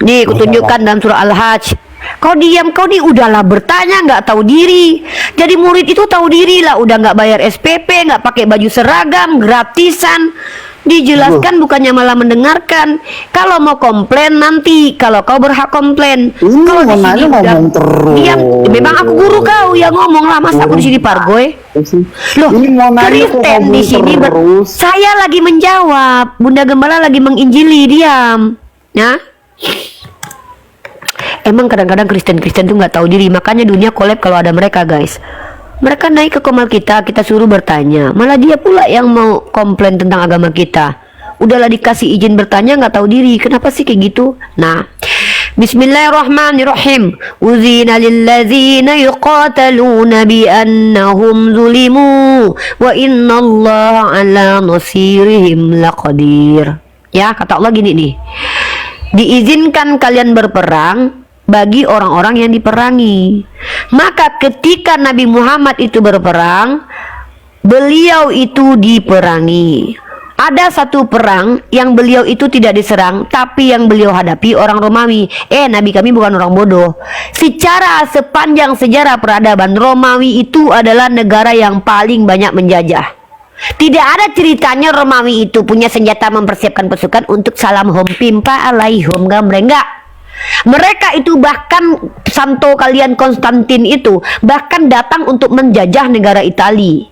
Nih, kutunjukkan dalam surah Al-Hajj. Kau diam, kau nih udahlah bertanya nggak tahu diri. Jadi murid itu tahu diri lah, udah nggak bayar SPP, nggak pakai baju seragam, gratisan. Dijelaskan bukannya malah mendengarkan. Kalau mau komplain nanti, kalau kau berhak komplain. Ini Kalau di mau sini nanya udah ngomong terus. diam. Memang aku guru kau yang ngomong lah, masa aku di sini pargoy. Loh, Ini mau nanya kok Kristen di ngomong sini terus. saya lagi menjawab. Bunda Gembala lagi menginjili, diam. Ya. Emang kadang-kadang Kristen-Kristen tuh nggak tahu diri, makanya dunia collab kalau ada mereka, guys. Mereka naik ke komal kita suruh bertanya, malah dia pula yang mau komplain tentang agama kita. Udahlah dikasih izin bertanya nggak tahu diri, kenapa sih kayak gitu? Nah, Bismillahirrahmanirrahim. Uzina lillazina yuqataluna bi annahum zulimu wa innallaha ala nasirihim laqadir. Ya, kata Allah gini nih. Diizinkan kalian berperang bagi orang-orang yang diperangi. Maka ketika Nabi Muhammad itu berperang, beliau itu diperangi. Ada satu perang yang beliau itu tidak diserang, tapi yang beliau hadapi orang Romawi. Nabi kami bukan orang bodoh. Secara sepanjang sejarah peradaban, Romawi itu adalah negara yang paling banyak menjajah. Tidak ada ceritanya Romawi itu punya senjata mempersiapkan pasukan untuk salam hom pimpa alaihum gambre, enggak. Mereka itu bahkan Santo kalian Konstantin itu bahkan datang untuk menjajah negara Italia.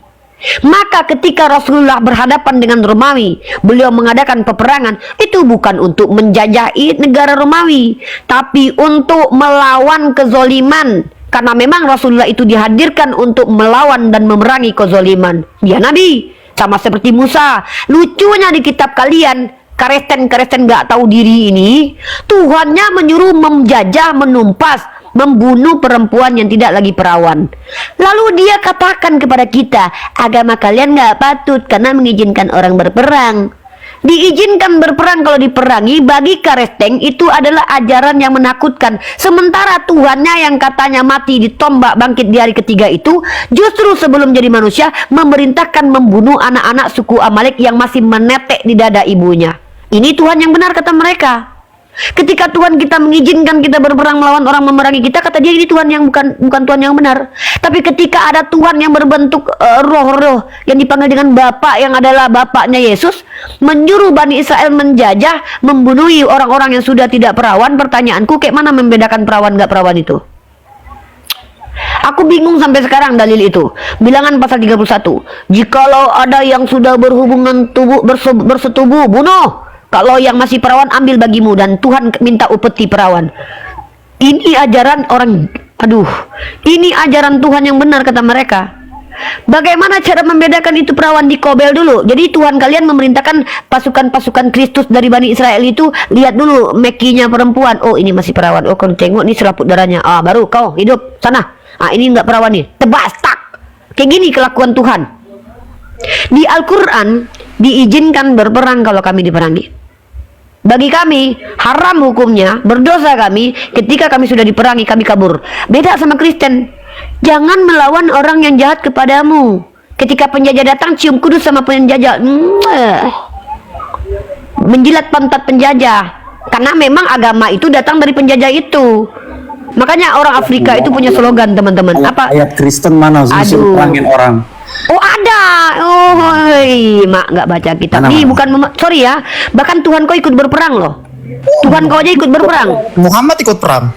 Maka ketika Rasulullah berhadapan dengan Romawi, beliau mengadakan peperangan itu bukan untuk menjajah negara Romawi, tapi untuk melawan kezoliman. Karena memang Rasulullah itu dihadirkan untuk melawan dan memerangi kezoliman. Ya Nabi, sama seperti Musa. Lucunya di kitab kalian, Kristen gak tahu diri ini, Tuhannya menyuruh menjajah, menumpas, membunuh perempuan yang tidak lagi perawan. Lalu dia katakan kepada kita, agama kalian gak patut karena mengizinkan orang berperang. Diizinkan berperang kalau diperangi bagi Kristen itu adalah ajaran yang menakutkan. Sementara Tuhannya yang katanya mati ditombak bangkit di hari ketiga itu justru sebelum jadi manusia memerintahkan membunuh anak-anak suku Amalek yang masih menetek di dada ibunya. Ini Tuhan yang benar kata mereka. Ketika Tuhan kita mengizinkan kita berperang melawan orang memerangi kita, kata dia ini Tuhan yang bukan Tuhan yang benar. Tapi ketika ada Tuhan yang berbentuk roh-roh yang dipanggil dengan Bapa yang adalah Bapaknya Yesus, menyuruh Bani Israel menjajah, membunuh orang-orang yang sudah tidak perawan, pertanyaanku kayak mana membedakan perawan gak perawan itu? Aku bingung sampai sekarang dalil itu. Bilangan pasal 31. Jikalau ada yang sudah berhubungan tubuh bersetubuh, bunuh. Kalau yang masih perawan, ambil bagimu, dan Tuhan minta upeti perawan. Ini ajaran orang, ini ajaran Tuhan yang benar, kata mereka. Bagaimana cara membedakan itu perawan? Di Kobel dulu. Jadi Tuhan kalian memerintahkan pasukan-pasukan Kristus dari Bani Israel itu, lihat dulu mekinya perempuan. Oh, ini masih perawan. Oh, kau tengok nih selaput darahnya. Ah, baru kau hidup sana. Ah, ini enggak perawan nih. Tebas tak. Kayak gini kelakuan Tuhan. Di Al-Quran diizinkan berperang kalau kami diperangi. Bagi kami haram hukumnya, berdosa kami ketika kami sudah diperangi, kami kabur. Beda sama Kristen. Jangan melawan orang yang jahat kepadamu. Ketika penjajah datang, cium kudus sama penjajah. Menjilat pantat penjajah. Karena memang agama itu datang dari penjajah itu. Makanya orang Afrika itu punya slogan, teman-teman. Apa? Ayat Kristen mana disuruh perangin orang? Oh, ada. Oh, mak nggak baca kitab. Ini bukan, sorry ya. Bahkan Tuhan kau ikut berperang loh. Tuhan kau aja ikut berperang. Muhammad ikut perang.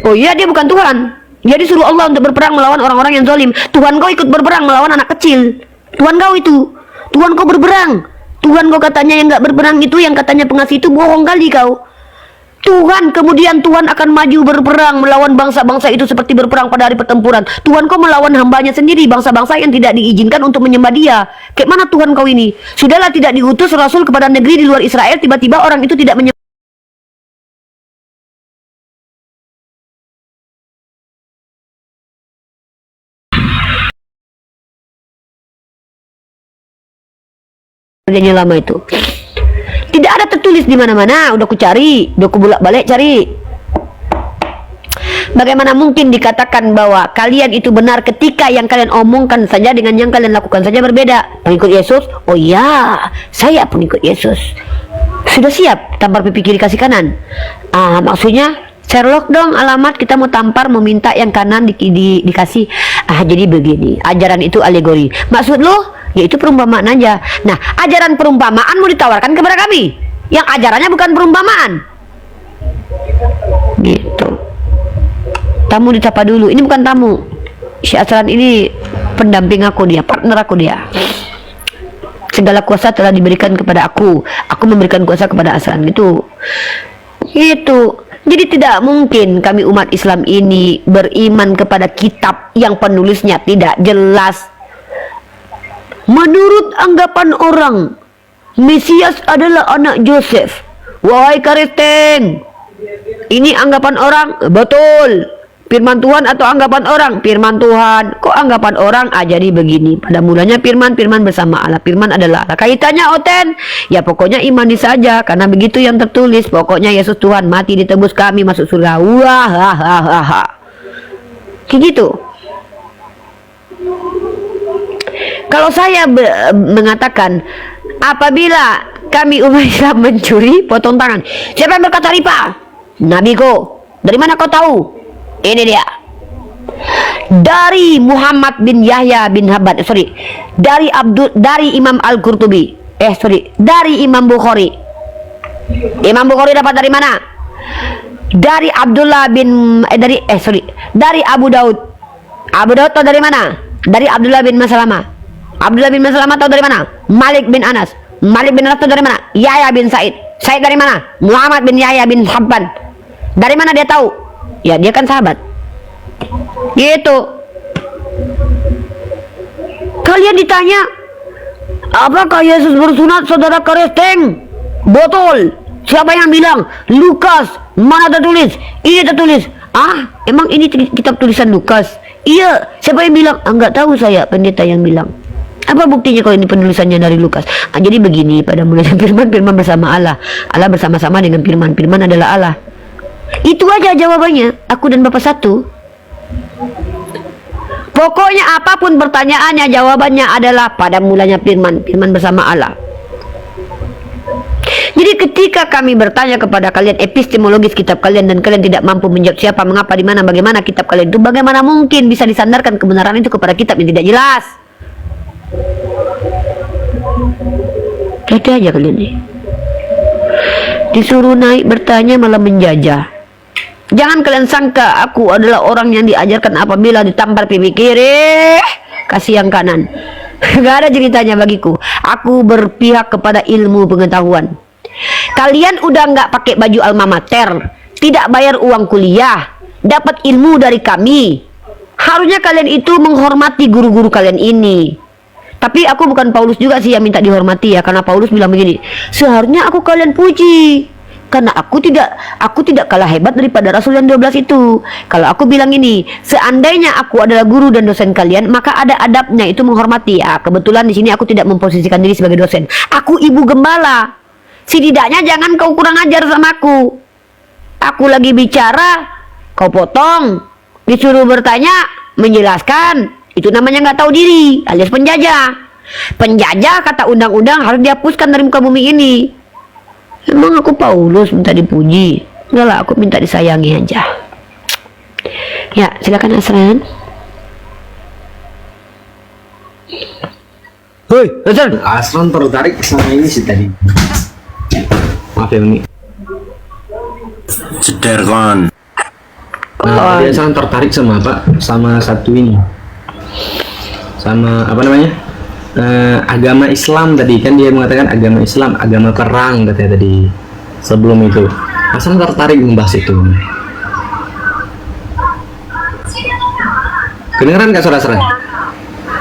Oh iya, dia bukan Tuhan. Dia disuruh Allah untuk berperang melawan orang-orang yang zalim. Tuhan kau ikut berperang melawan anak kecil. Tuhan kau itu. Tuhan kau berperang. Tuhan kau katanya yang nggak berperang itu, yang katanya pengasih itu, bohong kali kau. Tuhan, kemudian Tuhan akan maju berperang melawan bangsa-bangsa itu seperti berperang pada hari pertempuran. Tuhan kau melawan hambanya sendiri, bangsa-bangsa yang tidak diizinkan untuk menyembah dia. Kayak mana Tuhan kau ini? Sudahlah tidak diutus Rasul kepada negeri di luar Israel, tiba-tiba orang itu tidak menyembah. Perjanjian lama itu tidak ada tertulis di mana-mana. Udah ku cari, udah ku bolak-balik cari. Bagaimana mungkin dikatakan bahwa kalian itu benar ketika yang kalian omongkan saja dengan yang kalian lakukan saja berbeda? Pengikut Yesus? Oh ya, saya pengikut Yesus. Sudah siap tampar pipi kiri kasih kanan? Maksudnya Sherlock dong, alamat kita mau tampar, mau minta yang kanan dikasih. Jadi begini, ajaran itu alegori. Maksud lo? Yaitu perumpamaan aja. Nah, ajaran perumpamaan mau ditawarkan kepada kami yang ajarannya bukan perumpamaan. Gitu. Tamu ditapa dulu. Ini bukan tamu. Si Aslan ini pendamping aku, dia partner aku dia. Segala kuasa telah diberikan kepada aku. Aku memberikan kuasa kepada Aslan. Gitu. Jadi tidak mungkin kami umat Islam ini beriman kepada kitab yang penulisnya tidak jelas. Menurut anggapan orang, Mesias adalah anak Yosef. Wahai Kristen, ini anggapan orang, betul. Firman Tuhan atau anggapan orang? Firman Tuhan. Kok anggapan orang? Jadi begini. Pada mulanya firman bersama Allah. Firman adalah Allah. Kaitannya oten? Ya pokoknya imani saja. Karena begitu yang tertulis. Pokoknya Yesus Tuhan mati ditebus kami masuk surga. Wah, kayak gitu. Kalau saya mengatakan apabila kami umat Islam mencuri, potong tangan. Siapa yang berkata riba? Nabiku. Dari mana kau tahu? Ini dia. Dari Muhammad bin Yahya bin Habad. Dari Imam Al-Qurtubi. Dari Imam Bukhari. Imam Bukhari dapat dari mana? Dari Abdullah bin dari Abu Daud. Abu Daud tahu dari mana? Dari Abdullah bin Maslamah. Abdullah bin Maslamah tahu dari mana? Malik bin Anas. Malik bin Anas tahu dari mana? Yahya bin Said. Said dari mana? Muhammad bin Yahya bin Habban. Dari mana dia tahu? Ya dia kan sahabat. Gitu. Kalian ditanya, apakah Yesus bersunat, saudara Kristen? Betul. Siapa yang bilang? Lukas. Mana tertulis? Ini tertulis. Emang ini kitab tulisan Lukas? Iya. Siapa yang bilang? Enggak tahu saya, pendeta yang bilang. Apa buktinya kalau ini penulisannya dari Lukas? Jadi begini, pada mulanya firman bersama Allah. Allah bersama-sama dengan firman adalah Allah. Itu aja jawabannya. Aku dan Bapak satu. Pokoknya apapun pertanyaannya, jawabannya adalah pada mulanya firman bersama Allah. Jadi ketika kami bertanya kepada kalian epistemologis kitab kalian dan kalian tidak mampu menjawab siapa, mengapa, di mana, bagaimana kitab kalian itu, bagaimana mungkin bisa disandarkan kebenaran itu kepada kitab yang tidak jelas? Gitu aja kalian nih. Disuruh naik bertanya malah menjajah. Jangan kalian sangka aku adalah orang yang diajarkan apabila ditampar pipi kiri, kasih yang kanan. Gak ada ceritanya bagiku. Aku berpihak kepada ilmu pengetahuan. Kalian udah nggak pakai baju alma mater, tidak bayar uang kuliah, dapat ilmu dari kami. Harusnya kalian itu menghormati guru-guru kalian ini. Tapi aku bukan Paulus juga sih yang minta dihormati ya, karena Paulus bilang begini, seharusnya aku kalian puji, karena aku tidak kalah hebat daripada Rasul yang 12 itu. Kalau aku bilang ini, seandainya aku adalah guru dan dosen kalian, maka ada adabnya itu menghormati. Ya, kebetulan di sini aku tidak memposisikan diri sebagai dosen. Aku ibu gembala. Setidaknya jangan kau kurang ajar sama aku. Aku lagi bicara, kau potong. Disuruh bertanya, menjelaskan. Itu namanya nggak tahu diri, alias penjajah. Penjajah kata undang-undang harus dihapuskan dari muka bumi ini. Emang aku Paulus minta dipuji? Enggak lah, aku minta disayangi aja. Ya, silakan Asran. Hoi, Asran. Asran tertarik sama ini sih tadi. Maaf ya, Uni. Sederkan. Nah, dia Asran tertarik sama apa? Sama satu ini. Sama apa namanya? Agama Islam tadi kan dia mengatakan agama Islam, agama perang katanya tadi. Sebelum itu, Asran tertarik membahas itu. Kedengeran nggak saudara?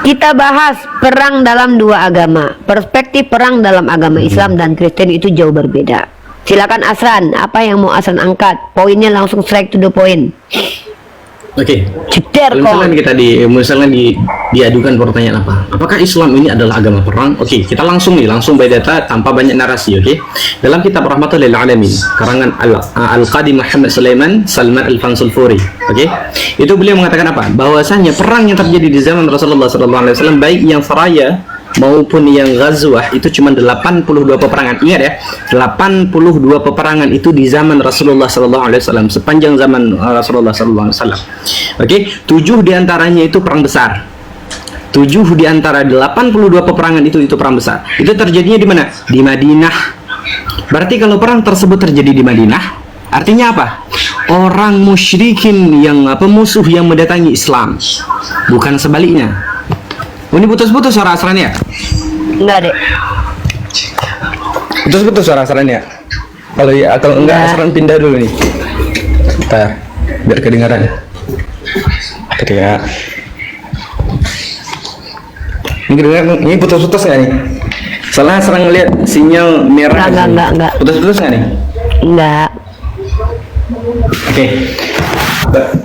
Kita bahas perang dalam dua agama. Perspektif perang dalam agama Islam dan Kristen itu jauh berbeda. Silakan Asran, apa yang mau Asran angkat? Poinnya langsung straight to the point. Oke. Ceder kok. Misalnya diadukan pertanyaan apa? Apakah Islam ini adalah agama perang? Oke, kita langsung by data tanpa banyak narasi. Oke. Dalam kitab Rahmatul lil Alamin karangan Al-Qadi Muhammad Sulaiman Salman Al-Fansulfuri. Oke. Itu beliau mengatakan apa? Bahwasanya perang yang terjadi di zaman Rasulullah SAW, baik yang seraya maupun yang ghazwah, itu cuma 82 peperangan. Ingat ya, 82 peperangan itu di zaman Rasulullah SAW, sepanjang zaman Rasulullah SAW. Oke, 7 diantaranya itu perang besar. 7 di antara 82 peperangan itu perang besar. Itu terjadinya di mana? Di Madinah. Berarti kalau perang tersebut terjadi di Madinah, artinya apa? Orang musyrikin yang musuh yang mendatangi Islam, bukan sebaliknya. Ini putus-putus suara Asrannya? Enggak deh. Putus-putus suara Asrannya. Kalau enggak Asran pindah dulu nih. Bentar, biar kedengaran. Tadi ya. Ini putus-putus nggak nih? Soalnya Asran ngeliat sinyal merah. Enggak. Putus-putus nggak nih? Enggak.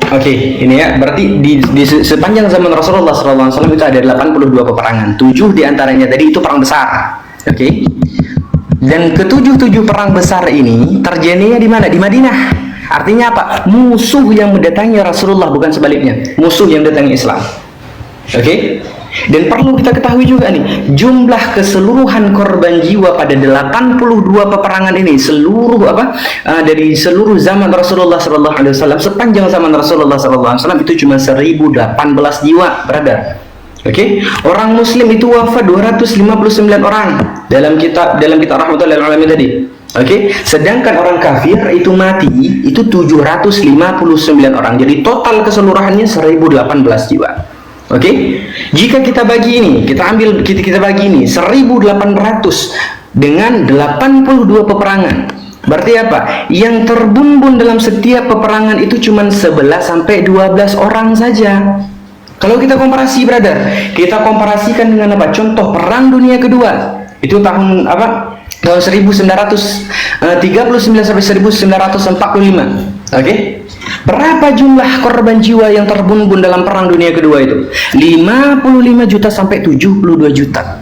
Oke, ini ya, berarti di sepanjang zaman Rasulullah SAW itu ada 82 peperangan. 7 diantaranya tadi itu perang besar. Oke. Dan ketujuh perang besar ini terjadinya di mana? Di Madinah. Artinya apa? Musuh yang mendatangi Rasulullah, bukan sebaliknya. Musuh yang mendatangi Islam. Oke. Dan perlu kita ketahui juga nih, jumlah keseluruhan korban jiwa pada 82 peperangan ini dari seluruh zaman Rasulullah SAW, sepanjang zaman Rasulullah SAW itu cuma 1018 jiwa, brother. Oke, orang Muslim itu wafat 259 orang dalam kitab Rahmatul lil Alamin tadi. Oke, sedangkan orang kafir itu mati itu 759 orang. Jadi total keseluruhannya 1018 jiwa. Oke, jika kita bagi ini, kita bagi ini 1800 dengan 82 peperangan. Berarti apa? Yang terbumbun dalam setiap peperangan itu cuma 11 sampai 12 orang saja. Kalau kita komparasi, brother, kita komparasikan dengan apa? Contoh Perang Dunia Kedua. Itu tahun apa? Tahun 1939 sampai 1945. Oke? Berapa jumlah korban jiwa yang terbumbun dalam Perang Dunia Kedua itu? 55 juta sampai 72 juta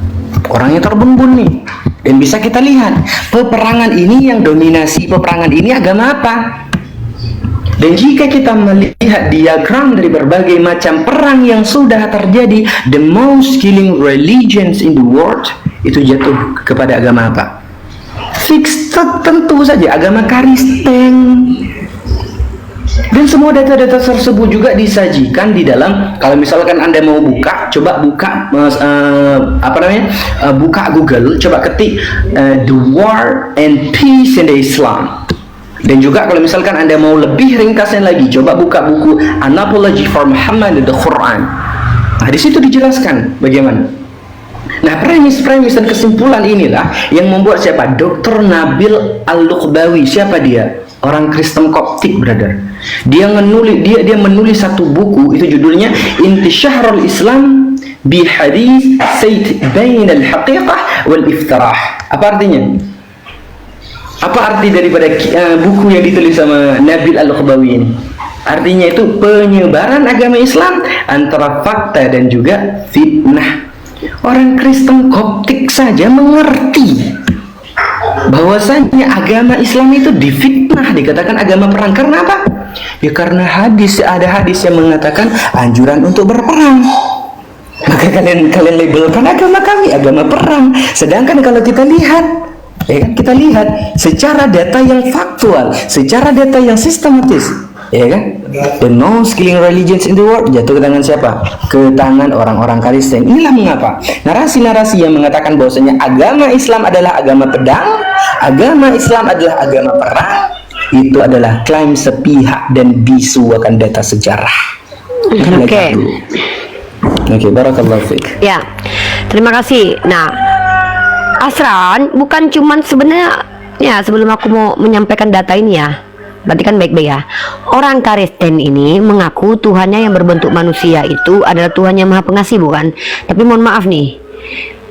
orang yang terbumbun nih. Dan bisa kita lihat, peperangan ini yang dominasi peperangan ini agama apa? Dan jika kita melihat diagram dari berbagai macam perang yang sudah terjadi, the most killing religions in the world itu jatuh kepada agama apa? Fix, tentu saja agama Kristen. Dan semua data-data tersebut juga disajikan di dalam, kalau misalkan Anda mau buka, coba buka buka Google, coba ketik The War and Peace in the Islam. Dan juga kalau misalkan Anda mau lebih ringkasnya lagi, coba buka buku An Apology for Muhammad the Quran. Nah, di situ dijelaskan bagaimana. Nah, premis-premis dan kesimpulan inilah yang membuat siapa? Dr. Nabil Al-Luqbawi. Siapa dia? Orang Kristen Koptik, brother. Dia menulis satu buku, itu judulnya Intisharul Islam bi Hadis Sayyid Bain al-Haqiqah wal Iftirah. Apa artinya? Apa arti daripada buku yang ditulis sama Nabil Al-Luqbawi ini? Artinya itu penyebaran agama Islam antara fakta dan juga fitnah. Orang Kristen Koptik saja mengerti bahwasanya agama Islam itu difitnah, dikatakan agama perang. Karena apa? Ya karena ada hadis yang mengatakan anjuran untuk berperang. Maka kalian labelkan agama kami agama perang. Sedangkan kalau kita lihat, ya kan, kita lihat secara data yang faktual, secara data yang sistematis, ya kan, the most killing religions in the world jatuh ke tangan siapa? Ke tangan orang-orang Kristen. Inilah mengapa narasi-narasi yang mengatakan bahwasanya agama Islam adalah agama pedang, agama Islam adalah agama perang, itu adalah klaim sepihak dan bisu akan data sejarah. Oke, barakallahu fiik. Ya, terima kasih. Nah, Asran, bukan cuman sebenarnya, ya sebelum aku mau menyampaikan data ini ya, berarti kan baik-baik ya. Orang Kristen ini mengaku Tuhannya yang berbentuk manusia itu adalah Tuhan yang Maha Pengasih, bukan? Tapi mohon maaf nih,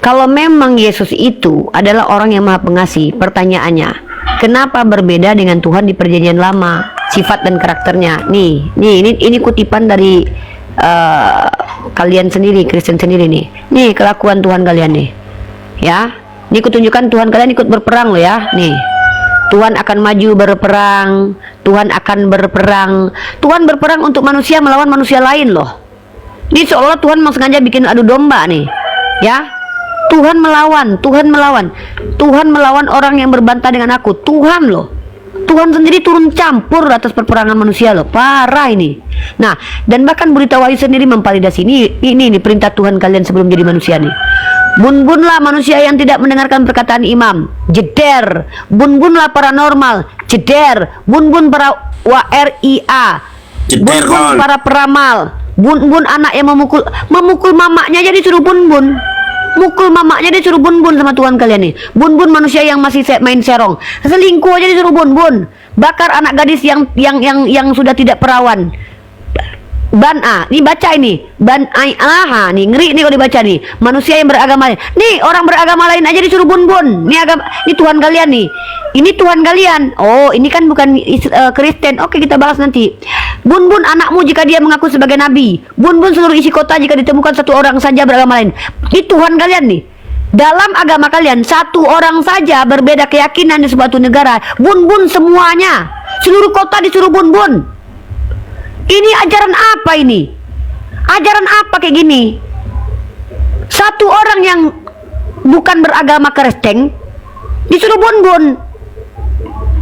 kalau memang Yesus itu adalah orang yang Maha Pengasih, pertanyaannya, kenapa berbeda dengan Tuhan di Perjanjian Lama, sifat dan karakternya? Ini kutipan dari kalian sendiri, Kristen sendiri nih. Nih kelakuan Tuhan kalian nih, ya. Ini kutunjukkan Tuhan kalian ikut berperang loh ya. Nih, Tuhan akan maju berperang, Tuhan akan berperang, Tuhan berperang untuk manusia melawan manusia lain loh. Ini seolah Tuhan memang sengaja bikin adu domba nih, ya. Tuhan melawan orang yang berbantah dengan aku. Tuhan loh, Tuhan sendiri turun campur atas perperangan manusia loh, parah ini. Nah, dan bahkan Berita Wahyu sendiri memvalidasi ini perintah Tuhan kalian sebelum jadi manusia nih. Bun-bunlah manusia yang tidak mendengarkan perkataan imam, jeder. Bun-bunlah paranormal, jeder. Bun-bun para WRIA, bun-bun para peramal, bun-bun anak yang memukul mamaknya jadi suruh bun-bun. Mukul mamaknya dia suruh bun-bun sama Tuhan kalian nih. Bun-bun manusia yang masih main serong, selingkuh aja disuruh bun-bun. Bakar anak gadis yang sudah tidak perawan. Ini baca ini. Nih ngeri nih kalau dibaca nih. Manusia yang beragama lain. Nih orang beragama lain aja disuruh bun-bun. Ini Tuhan kalian nih. Ini Tuhan kalian. Oh, ini kan bukan Kristen. Oke, kita bahas nanti. Bun-bun anakmu jika dia mengaku sebagai nabi. Bun-bun seluruh isi kota jika ditemukan satu orang saja beragama lain. Ini Tuhan kalian nih. Dalam agama kalian satu orang saja berbeda keyakinan di suatu negara. Bun-bun semuanya. Seluruh kota disuruh bun-bun. Ini ajaran apa ini? Ajaran apa kayak gini? Satu orang yang bukan beragama Kristen disuruh bun-bun.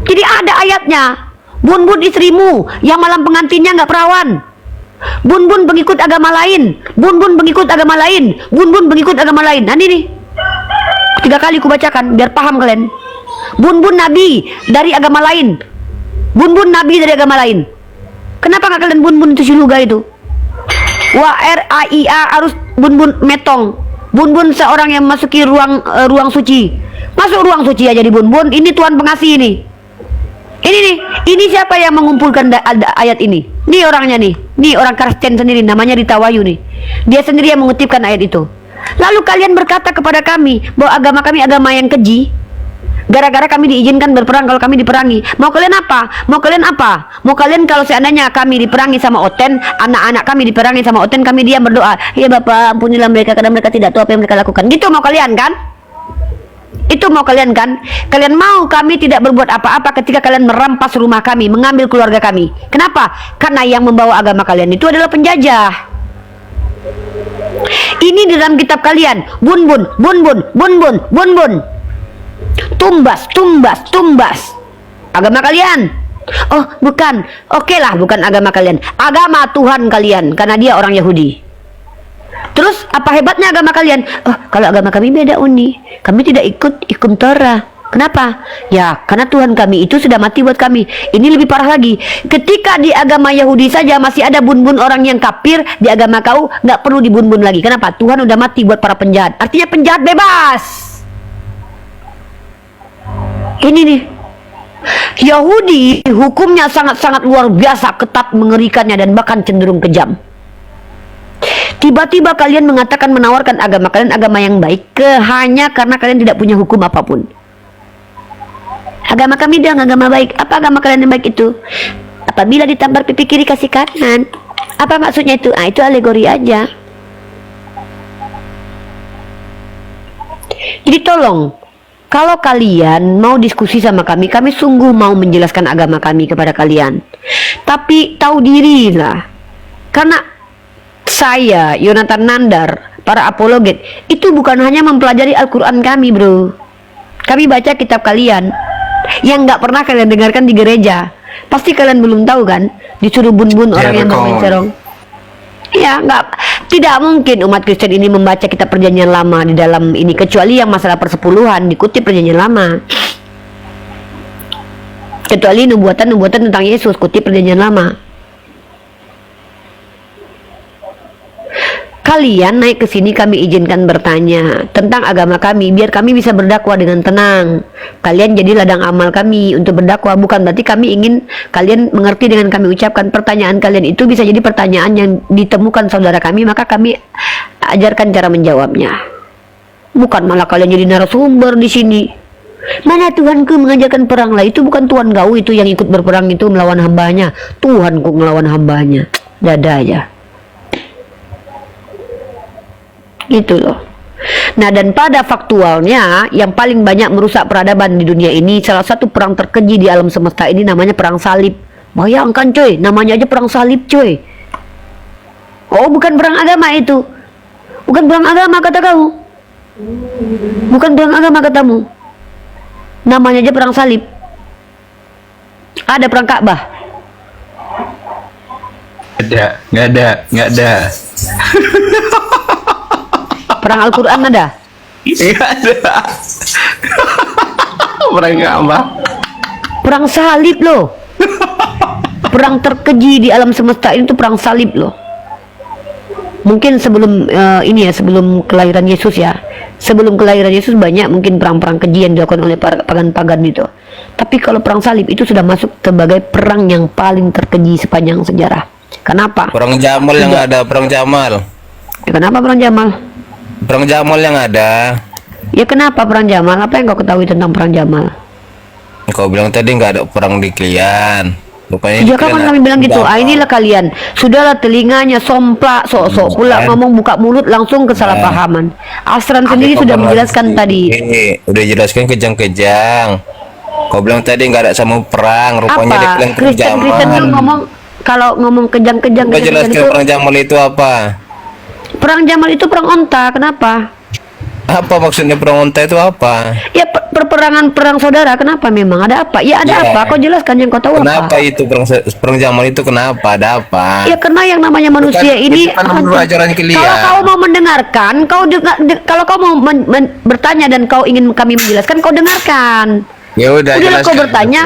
Jadi ada ayatnya, bun-bun istrimu yang malam pengantinnya nggak perawan. Bun-bun pengikut agama lain, bun-bun pengikut agama lain, bun-bun pengikut agama lain. Nah ini nih, 3 kali ku bacakan biar paham kalian. Bun-bun nabi dari agama lain, bun-bun nabi dari agama lain. Kenapa nggak kalian bun-bun itu siluga itu? WRIA harus bun-bun metong. Bun-bun seorang yang masuki ruang suci. Masuk ruang suci aja di bun-bun. Ini Tuhan pengasih ini. Ini nih, ini siapa yang mengumpulkan ayat ini? Nih orangnya nih. Nih orang Kristen sendiri namanya Rita Wahyu nih. Dia sendiri yang mengutipkan ayat itu. Lalu kalian berkata kepada kami bahwa agama kami agama yang keji. Gara-gara kami diizinkan berperang kalau kami diperangi. Mau kalian apa? Mau kalian apa? Mau kalian kalau seandainya kami diperangi sama Oten, anak-anak kami diperangi sama Oten, kami diam berdoa, ya Bapak ampunilah mereka karena mereka tidak tahu apa yang mereka lakukan. Gitu mau kalian kan? Itu mau kalian kan? Kalian mau kami tidak berbuat apa-apa ketika kalian merampas rumah kami, mengambil keluarga kami. Kenapa? Karena yang membawa agama kalian itu adalah penjajah. Ini di dalam kitab kalian. Bun-bun, bun-bun, bun-bun, bun-bun. Tumbas agama kalian. Oh bukan, oke lah bukan agama kalian, agama Tuhan kalian karena dia orang Yahudi. Terus apa hebatnya agama kalian? Oh kalau agama kami beda Uni, kami tidak ikut Torah. Kenapa? Ya, karena Tuhan kami itu sudah mati buat kami. Ini lebih parah lagi. Ketika di agama Yahudi saja masih ada bun-bun orang yang kafir, di agama kau nggak perlu dibun-bun lagi. Kenapa? Tuhan udah mati buat para penjahat. Artinya penjahat bebas. Ini nih. Yahudi hukumnya sangat-sangat luar biasa, ketat, mengerikannya, dan bahkan cenderung kejam. Tiba-tiba kalian menawarkan agama kalian agama yang baik hanya karena kalian tidak punya hukum apapun. Agama kami bilang agama baik. Apa agama kalian yang baik itu? Apabila ditampar pipi kiri kasih kanan. Apa maksudnya itu? Ah, itu alegori aja. Jadi tolong, kalau kalian mau diskusi sama kami sungguh mau menjelaskan agama kami kepada kalian. Tapi tahu diri lah. Karena saya, Yonatan Nandar, para apologet, itu bukan hanya mempelajari Al-Quran kami, bro. Kami baca kitab kalian yang nggak pernah kalian dengarkan di gereja. Pasti kalian belum tahu kan? Disuruh bun-bun orang yang bermain serong. Ya, tidak mungkin umat Kristen ini membaca kitab Perjanjian Lama di dalam ini, kecuali yang masalah persepuluhan dikutip Perjanjian Lama. Kecuali nubuatan tentang Yesus kutip Perjanjian Lama. Kalian naik ke sini, kami izinkan bertanya tentang agama kami biar kami bisa berdakwah dengan tenang. Kalian jadi ladang amal kami untuk berdakwah, bukan berarti kami ingin kalian mengerti dengan kami ucapkan. Pertanyaan kalian itu bisa jadi pertanyaan yang ditemukan saudara kami, maka kami ajarkan cara menjawabnya. Bukan malah kalian jadi narasumber di sini. Mana Tuhanku mengajarkan perang lah, itu bukan Tuhan kau itu yang ikut berperang itu melawan hambanya. Tuhanku melawan hambanya. Dada aja. Gitu loh. Nah, dan pada faktualnya yang paling banyak merusak peradaban di dunia ini, salah satu perang terkeji di alam semesta ini namanya perang salib. Bayangkan coy, namanya aja perang salib coy. Oh, bukan perang agama itu. Bukan perang agama kata kamu. Bukan perang agama katamu. Namanya aja perang salib. Ada perang Ka'bah? Nggak ada. Perang Al-Quran ada? Iya ada. Perang apa? Perang salib loh. Perang terkeji di alam semesta ini tuh perang salib loh. Mungkin sebelum sebelum kelahiran Yesus ya. Sebelum kelahiran Yesus banyak mungkin perang-perang keji yang dilakukan oleh pagan-pagan itu. Tapi kalau perang salib itu sudah masuk sebagai perang yang paling terkeji sepanjang sejarah. Kenapa? Perang Jamal yang ada, perang Jamal. Ya, kenapa perang Jamal? Perang Jamal yang ada. Ya kenapa perang Jamal? Apa yang kau ketahui tentang perang Jamal? Kau bilang tadi nggak ada perang di Klian. Rupanya Sejak kapan kami bilang gitu? Ah, inilah kalian. Sudahlah, telinganya somplak, sok-sok pula ngomong, buka mulut langsung kesalahpahaman. Asran sendiri sudah menjelaskan tadi. Udah jelaskan kejang-kejang. Kau bilang tadi nggak ada sama perang. Rupanya di Apa? Klian perang Kristen tuh Jamal. ngomong, kalau ngomong kejang-kejang Kau itu jelaskan perang Jamal itu apa? perang Jamal itu perang onta. Kenapa? Apa maksudnya perang onta itu apa? Ya perperangan perang saudara. Kenapa memang? Ada apa? Ya ada apa? Kau jelaskan yang kau tahu. Kenapa apa? itu perang Jamal itu kenapa? Ada apa? Ya karena yang namanya manusia ini. Itu kan pelajaran Klian. Kalau kau mau mendengarkan, kalau kau mau bertanya dan kau ingin kami menjelaskan, kau dengarkan. Ya udah. Udahlah, kau jelaskan. bertanya.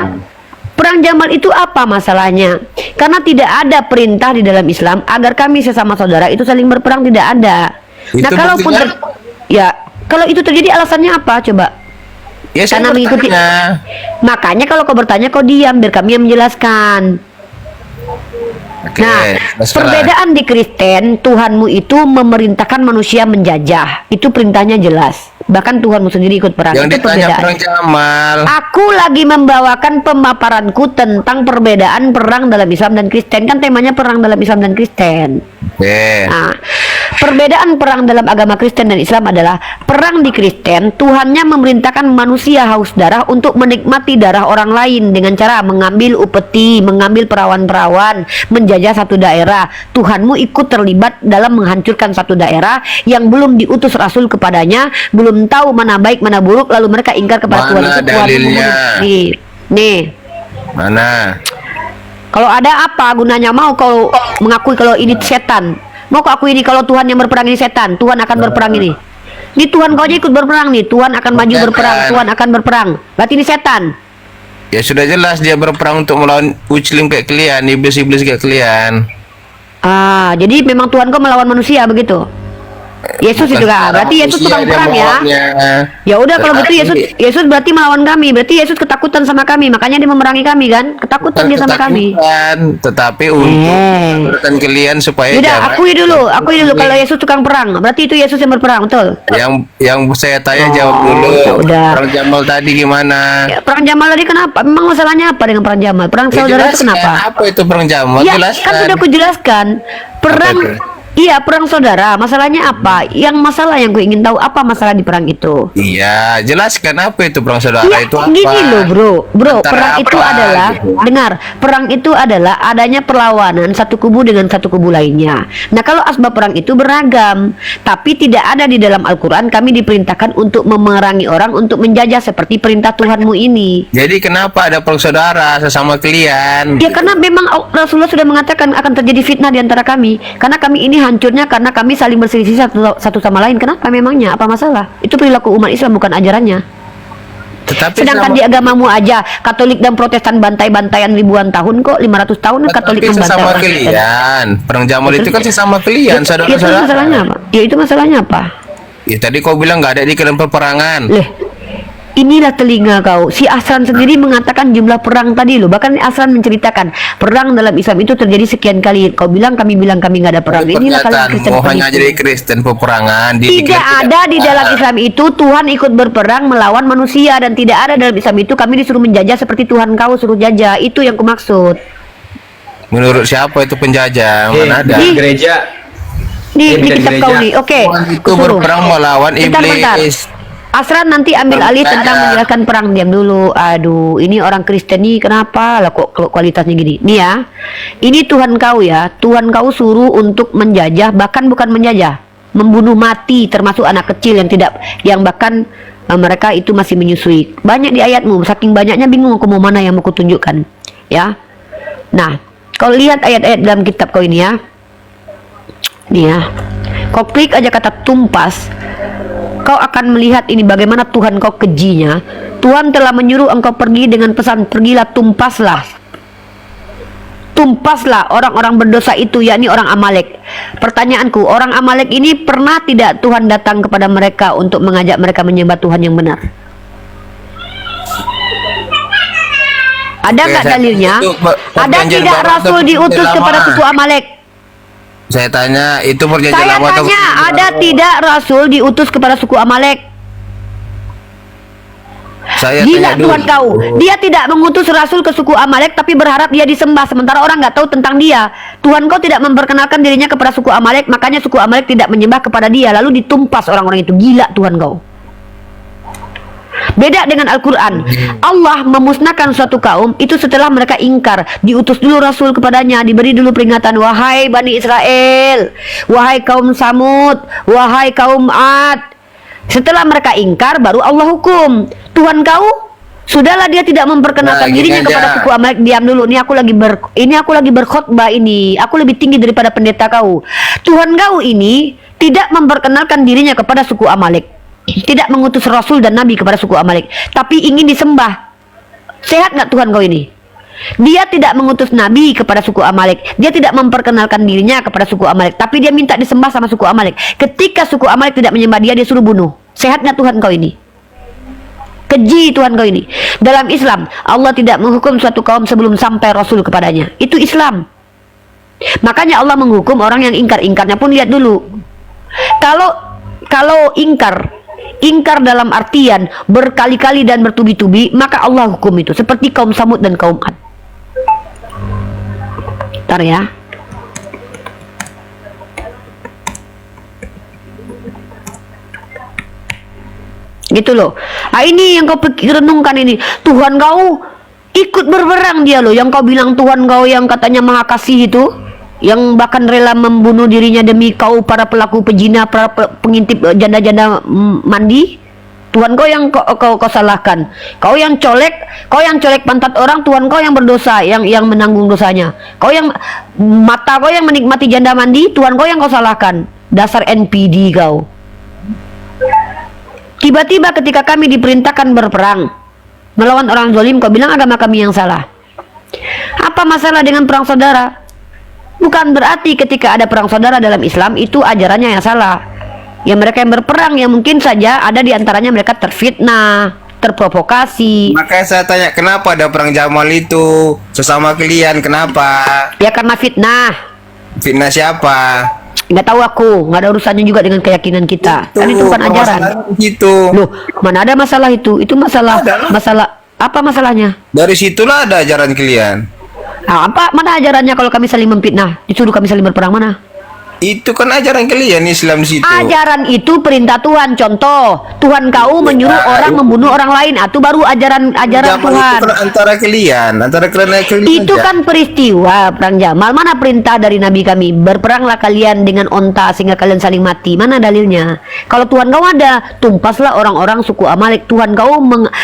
Perang Jamal itu apa masalahnya? Karena tidak ada perintah di dalam Islam agar kami sesama saudara itu saling berperang, tidak ada. Itu Nah, kalaupun ya, kalau itu terjadi alasannya apa coba? Ya, saya Karena mengikuti. bertanya. Makanya kalau kau bertanya, kau diam biar kami yang menjelaskan. Oke, Nah, jelaskanlah. perbedaan di Kristen, Tuhanmu itu memerintahkan manusia menjajah. Itu perintahnya jelas. Bahkan Tuhanmu sendiri ikut perang. Yang Itu ditanya perbedaan. perang Jamal. Aku lagi membawakan pemaparanku tentang perbedaan perang dalam Islam dan Kristen. Kan temanya perang dalam Islam dan Kristen. Nah, perbedaan perang dalam agama Kristen dan Islam adalah perang di Kristen, Tuhannya memerintahkan manusia haus darah untuk menikmati darah orang lain dengan cara mengambil upeti, mengambil perawan-perawan, menjajah satu daerah. Tuhanmu ikut terlibat dalam menghancurkan satu daerah yang belum diutus Rasul kepadanya, belum tahu mana baik mana buruk, lalu mereka ingkar kepada Tuhan itu. Dalilnya? Nih. Mana? Kalau ada apa gunanya mau kau mengakui kalau ini setan? Mau kau akui ini kalau Tuhan yang berperang ini setan? Tuhan akan berperang ini. Ini Tuhan kau aja ikut berperang nih. Tuhan akan maju Bukan. berperang. Tuhan akan berperang. Berarti ini setan. Ya sudah jelas dia berperang untuk melawan Uclim kayak kalian, iblis-iblis kayak kalian. Jadi memang Tuhan kau melawan manusia begitu. Yesus Bukan itu kan. secara Berarti Yesus manusia tukang dia perang ya. melawannya. Ya udah kalau begitu Tetapi- Yesus berarti melawan kami. Berarti Yesus ketakutan sama kami. Makanya dia memerangi kami kan? Ketakutan dia sama kami. Ketakutan, tetapi untuk menurunkan kalian supaya Udah, jangan- akui dulu kalau Yesus tukang perang. Berarti itu Yesus yang berperang, betul? yang saya tanya jawab dulu. ya udah. Perang Jamal tadi gimana? Ya, perang Jamal tadi kenapa? Memang masalahnya apa dengan perang Jamal? Perang Ya, saudara itu jelaskan, kenapa? apa itu perang Jamal? Ya, Jelaskan. kan sudah kujelaskan. Perang Apa itu? Iya, perang saudara. Masalahnya apa? Yang masalah yang gue ingin tahu apa masalah di perang itu? Iya, jelaskan apa itu perang saudara Ya, itu apa? gini loh bro, Antara perang itu apa, adalah, gitu. dengar, perang itu adalah adanya perlawanan satu kubu dengan satu kubu lainnya. Nah kalau asbab perang itu beragam, tapi tidak ada di dalam Al-Quran. Kami diperintahkan untuk memerangi orang, untuk menjajah seperti perintah Tuhanmu ini. Jadi kenapa ada perang saudara sesama kalian? Ya karena memang Rasulullah sudah mengatakan akan terjadi fitnah di antara kami. Karena kami ini hancurnya karena kami saling berselisih satu sama lain. Kenapa memangnya? Apa masalah? Itu perilaku umat Islam, bukan ajarannya. Tetapi Sedangkan di agamamu aja Katolik dan Protestan bantai-bantaian ribuan tahun kok, 500 tahun Katolik Tapi membantai sesama orang Kristen. kalian. Perang Jamal itu kan sesama kalian, Ya, itu saudara-saudara. masalahnya apa? Ya itu masalahnya apa? Ya tadi kau bilang nggak ada di dalam peperangan. Inilah telinga kau. Si Asran sendiri mengatakan jumlah perang tadi loh. Bahkan Asran menceritakan perang dalam Islam itu terjadi sekian kali. Kau bilang kami nggak ada perang. Inilah kalian Kristen mau hanya penipu. jadi Kristen peperangan. Tidak ada di dalam Islam itu Tuhan ikut berperang melawan manusia, dan tidak ada dalam Islam itu kami disuruh menjajah seperti Tuhan kau suruh jajah. Itu yang kumaksud. Menurut siapa itu penjajah? Mana ada? Di gereja Di bisa di kitab kau gereja. nih. Oke. Tuhan itu kusuruh. berperang melawan Bentar. iblis. Asran nanti ambil alih tentang menjelaskan perang. Diam dulu. Aduh, ini orang Kristen nih kenapa lah kok kualitasnya gini? Nih ya, ini Tuhan kau ya. Tuhan kau suruh untuk menjajah, bahkan bukan menjajah, membunuh mati, termasuk anak kecil yang bahkan mereka itu masih menyusui. Banyak di ayatmu, saking banyaknya bingung aku mau mana yang mau kutunjukkan. Ya. Nah, kau lihat ayat-ayat dalam kitab kau ini ya. Nih ya. Kau klik aja kata tumpas. Kau akan melihat ini bagaimana Tuhan kau kejinya. Tuhan telah menyuruh engkau pergi dengan pesan, pergilah tumpaslah. Tumpaslah orang-orang berdosa itu, yakni orang Amalek. Pertanyaanku, orang Amalek ini pernah tidak Tuhan datang kepada mereka untuk mengajak mereka menyembah Tuhan yang benar? Ada nggak dalilnya? Ada tidak Rasul diutus kepada suku Amalek? Saya tanya, itu perjanjian Saya lama atau tanya, perjanjian ada baru? tidak Rasul diutus kepada suku Amalek? Saya Gila tanya dulu. Tuhan kau. Dia tidak mengutus Rasul ke suku Amalek, tapi berharap dia disembah, sementara orang nggak tahu tentang dia. Tuhan kau tidak memperkenalkan dirinya kepada suku Amalek, makanya suku Amalek tidak menyembah kepada dia, lalu ditumpas orang-orang itu. Gila Tuhan kau. Beda dengan Al-Quran. Allah memusnahkan suatu kaum itu setelah mereka ingkar. Diutus dulu Rasul kepadanya, diberi dulu peringatan. Wahai Bani Israel, wahai kaum Samud, wahai kaum Ad. Setelah mereka ingkar, baru Allah hukum. Tuhan kau, sudahlah dia tidak memperkenalkan Nah, gini dirinya kepada aja. suku Amalek. Diam dulu, ini aku lagi berkhotbah ini. Aku lebih tinggi daripada pendeta kau. Tuhan kau ini tidak memperkenalkan dirinya kepada suku Amalek. Tidak mengutus Rasul dan Nabi kepada suku Amalek, tapi ingin disembah. Sehat nggak Tuhan kau ini? Dia tidak mengutus Nabi kepada suku Amalek. Dia tidak memperkenalkan dirinya kepada suku Amalek, tapi dia minta disembah sama suku Amalek. Ketika suku Amalek tidak menyembah dia, dia suruh bunuh. Sehat nggak Tuhan kau ini? Keji Tuhan kau ini. Dalam Islam, Allah tidak menghukum suatu kaum sebelum sampai Rasul kepadanya. Itu Islam. Makanya Allah menghukum orang yang ingkar. Ingkarnya pun lihat dulu. Kalau ingkar dalam artian berkali-kali dan bertubi-tubi, maka Allah hukum itu seperti kaum Samud dan kaum Ad. Ntar ya. Gitu loh. Nah, ini yang kau renungkan ini. Tuhan kau ikut berperang dia loh. Yang kau bilang Tuhan kau yang katanya maha kasih itu, yang bahkan rela membunuh dirinya demi kau para pelaku pezina, para pengintip janda-janda mandi. Tuhan kau yang kau salahkan. Kau yang colek pantat orang. Tuhan kau yang berdosa, yang menanggung dosanya. Kau yang mata kau yang menikmati janda mandi. Tuhan kau yang kau salahkan. Dasar NPD kau. Tiba-tiba ketika kami diperintahkan berperang melawan orang zalim, kau bilang agama kami yang salah. Apa masalah dengan perang saudara? Bukan berarti ketika ada perang saudara dalam Islam itu ajarannya yang salah. Ya mereka yang berperang yang mungkin saja ada di antaranya mereka terfitnah, terprovokasi. Makanya saya tanya kenapa ada perang Jamal itu sesama kalian, kenapa? Ya karena fitnah. Fitnah siapa? Nggak tahu aku, nggak ada urusannya juga dengan keyakinan kita. Kan itu bukan ajaran. Gitu. Loh, mana ada masalah itu? Itu masalah apa masalahnya? Dari situlah ada ajaran kalian. Nah, apa mana ajarannya kalau kami saling memfitnah? Disuruh kami saling berperang mana? Itu kan ajaran kalian Islam di situ. Ajaran itu perintah Tuhan. Contoh, Tuhan kau menyuruh orang membunuh orang lain. Itu baru ajaran Jamal Tuhan. itu kan antara kalian Itu aja. kan peristiwa perang Jamal. Mana perintah dari Nabi kami? Berperanglah kalian dengan onta sehingga kalian saling mati. Mana dalilnya? Kalau Tuhan kau ada, tumpaslah orang-orang suku Amalek. Tuhan kau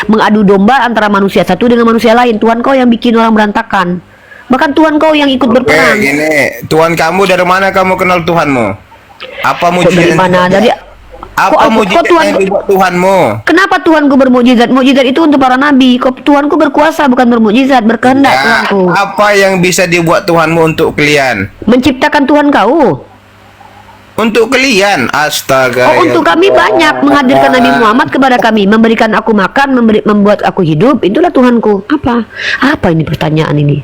mengadu domba antara manusia satu dengan manusia lain. Tuhan kau yang bikin orang berantakan. Bahkan Tuhan kau yang ikut berperang. Gini, Tuhan kamu dari mana kamu kenal Tuhanmu? Apa mujizat? Dari mana? Dari apa mujizat yang dibuat Tuhanmu? Kenapa Tuhanku bermujizat? Mujizat itu untuk para nabi. Tuhanku berkuasa bukan bermujizat, berkehendak Tuhanku. Apa yang bisa dibuat Tuhanmu untuk kalian? Menciptakan Tuhan kau. Untuk kalian, astaga. Untuk kami banyak menghadirkan Nabi Muhammad kepada kami, memberikan aku makan, membuat aku hidup. Itulah Tuhanku. Apa ini pertanyaan ini?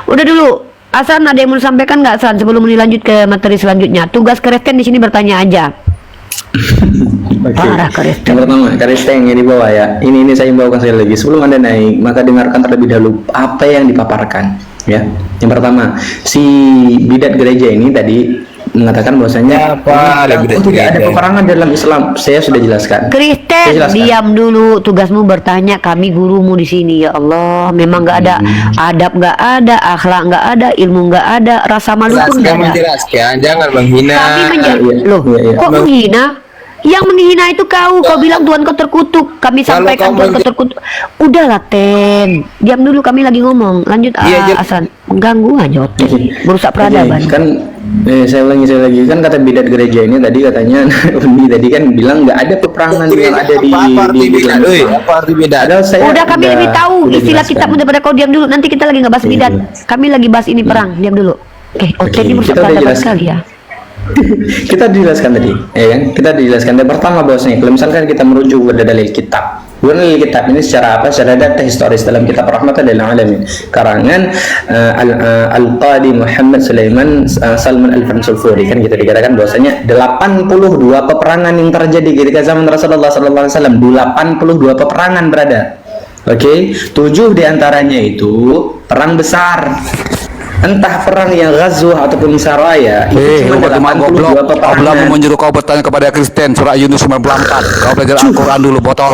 Udah dulu, Hasan ada yang mau sampaikan nggak Hasan sebelum lanjut ke materi selanjutnya? Tugas Kristen di sini bertanya aja. Parah Kristen. Yang pertama, Kristen yang di bawah ya. Ini saya bawakan sekali lagi. Sebelum Anda naik, maka dengarkan terlebih dahulu apa yang dipaparkan. Ya, yang pertama, si bidat gereja ini tadi mengatakan bahwasanya tidak ada peperangan dalam Islam. Saya sudah jelaskan. Kristen, diam dulu. Tugasmu bertanya, kami gurumu di sini. Ya Allah, memang nggak ada adab, nggak ada akhlak, nggak ada ilmu, nggak ada rasa malu pun nggak ada. Menjelaskan, jangan menghina. Kami loh, kok menghina? Yang menghina itu kau bilang Tuhan kau terkutuk. Kami sampaikan Tuhan kau terkutuk. Udahlah Ten, diam dulu, kami lagi ngomong. Lanjut Hasan, mengganggu aja merusak peradaban. Kan saya ulangi lagi, kan kata bidat gereja ini tadi katanya Undi tadi kan bilang nggak ada peperangan yang ada di bidat. Udah kami lebih tahu istilah kitab daripada kau. Diam dulu, nanti kita lagi nggak bahas bidat. Kami lagi bahas ini perang. Diam dulu. Oke, ini merusak peradaban sekali ya. Kita dijelaskan tadi, ya kan? Kita dijelaskan dari pertama bahwasanya kalau misalkan kita merujuk pada dalil kitab, bukan dalil kitab ini secara apa? Secara data historis dalam kitab Rahmatan lil Alamin, karangan Al-Qadi Muhammad Sulaiman Salman Al-Sulfuri, kan kita dikatakan bahwasanya 82 peperangan yang terjadi ketika zaman Rasulullah sallallahu alaihi wasallam. 82 peperangan berada. Oke, 7 diantaranya itu perang besar. Entah perang yang ghazwah ataupun saraya, itu cuma 82 peperangan. Allah menyuruh kau bertanya kepada Kristen surah Yunus 94. Kau belajar Al-Quran dulu, botol.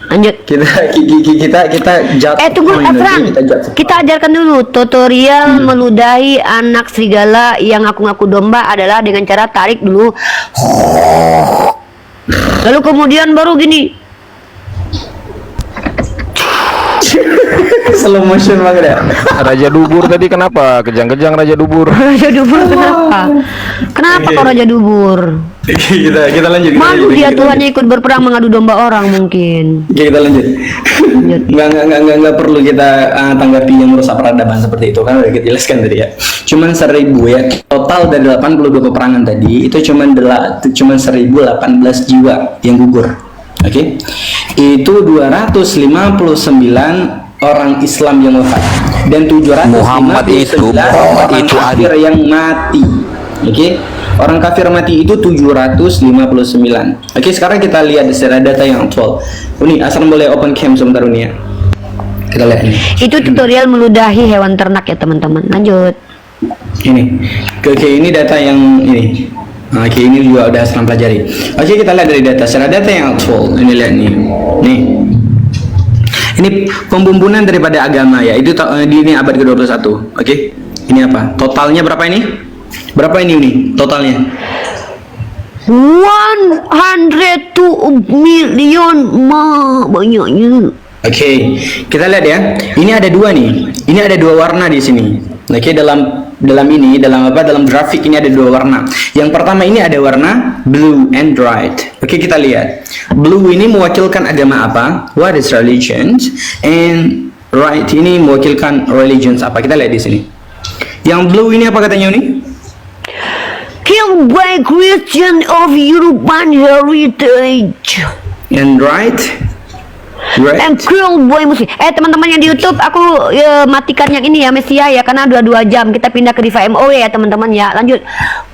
Lanjut. Kita tunggu Efran. Kita ajarkan dulu tutorial meludahi anak serigala yang ngaku-ngaku domba adalah dengan cara tarik dulu. Lalu kemudian baru gini. Slow motion banget ya. Raja Dubur tadi kenapa? Kejang-kejang Raja Dubur. Raja Dubur kenapa? Kenapa kok Raja Dubur? kita lanjut. Malu dia Tuhannya ikut berperang mengadu domba orang mungkin. Kita lanjut. Nggak perlu kita tanggapi yang merusak peradaban seperti itu, kan udah kita jelaskan tadi ya. Cuman 1000 ya. Total dari 82 peperangan tadi itu cuman 1018 jiwa yang gugur. Oke. Itu 259 orang Islam yang wafat dan 759 orang kafir yang mati. Oke. Orang kafir mati itu 759. Oke, sekarang kita lihat secara data yang aktual. Uni, asal boleh open cam sebentar Uni ya. Kita lihat ini. Itu tutorial meludahi hewan ternak ya teman-teman. Lanjut. Ini. Oke, ini data yang ini. Oke, ini juga udah Aslam pelajari. Oke, kita lihat dari data. Secara data yang aktual. Ini lihat nih. Nih. Ini pembumbunan daripada agama ya. Itu di abad ke-21. Oke. Ini apa? Totalnya berapa ini? Berapa ini Uni? Totalnya? 102 million banyaknya. Oke, kita lihat ya. Ini ada dua nih. Ini ada dua warna di sini. Oke, dalam dalam grafik ini ada dua warna. Yang pertama ini ada warna blue and right. Oke, kita lihat. Blue ini mewakilkan agama apa? What is religions? And right ini mewakilkan religions apa? Kita lihat di sini. Yang blue ini apa katanya ini? Killed by Christian of European heritage. And right? And killed by Muslim. Teman-teman yang di YouTube, aku matikan yang ini ya, Mesia ya, karena udah 2 jam. Kita pindah ke Riva MOW ya teman-teman ya. Lanjut.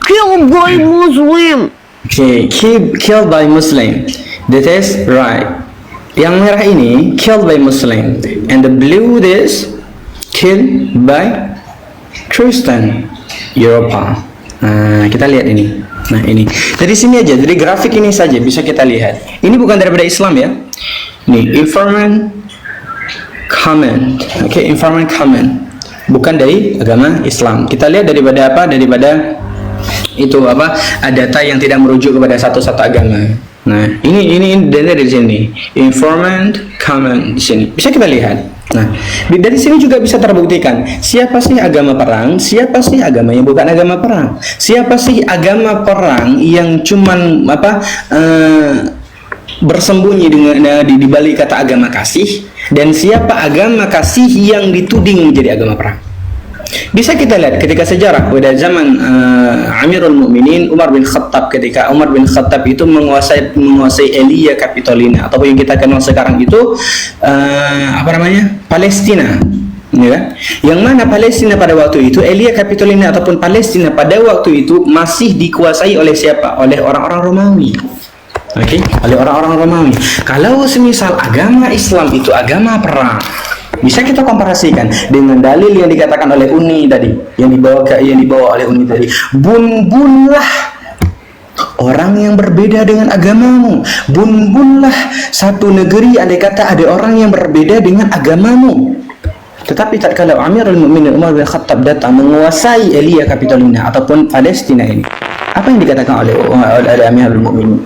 Killed by Muslim. Okay, killed by Muslim. That is right. Yang merah ini killed by Muslim, and the blue this killed by Kristen Eropa. Nah, kita lihat ini. Nah, ini dari sini aja, dari grafik ini saja bisa kita lihat. Ini bukan daripada Islam ya. Nih, informant comment. Oke, informant comment. Bukan dari agama Islam. Kita lihat daripada apa? Daripada itu apa? Data yang tidak merujuk kepada satu-satu agama. Nah, ini dari sini. Informant comment di sini. Bisa kita lihat. Nah, dari sini juga bisa terbuktikan siapa sih agama perang, siapa sih agama yang bukan agama perang, siapa sih agama perang yang cuman bersembunyi dengan di balik kata agama kasih, dan siapa agama kasih yang dituding menjadi agama perang. Bisa kita lihat ketika sejarah pada zaman Amirul Mukminin Umar bin Khattab, ketika Umar bin Khattab itu menguasai Aelia Capitolina, atau yang kita kenal sekarang itu Palestina, ya kan? Yang mana Palestina pada waktu itu, Aelia Capitolina ataupun Palestina pada waktu itu masih dikuasai oleh siapa? Oleh orang-orang Romawi. Oke, oleh orang-orang Romawi. Kalau semisal agama Islam itu agama perang, bisa kita komparasikan dengan dalil yang dikatakan oleh Uni tadi, yang dibawa oleh Uni tadi. Bunbunlah orang yang berbeda dengan agamamu. Bunbunlah satu negeri andai kata ada orang yang berbeda dengan agamamu. Tetapi tatkala Amirul Mukminin Umar bin Khattab datang menguasai Aelia Capitolina ataupun Palestina ini, apa yang dikatakan oleh Amirul Mukminin?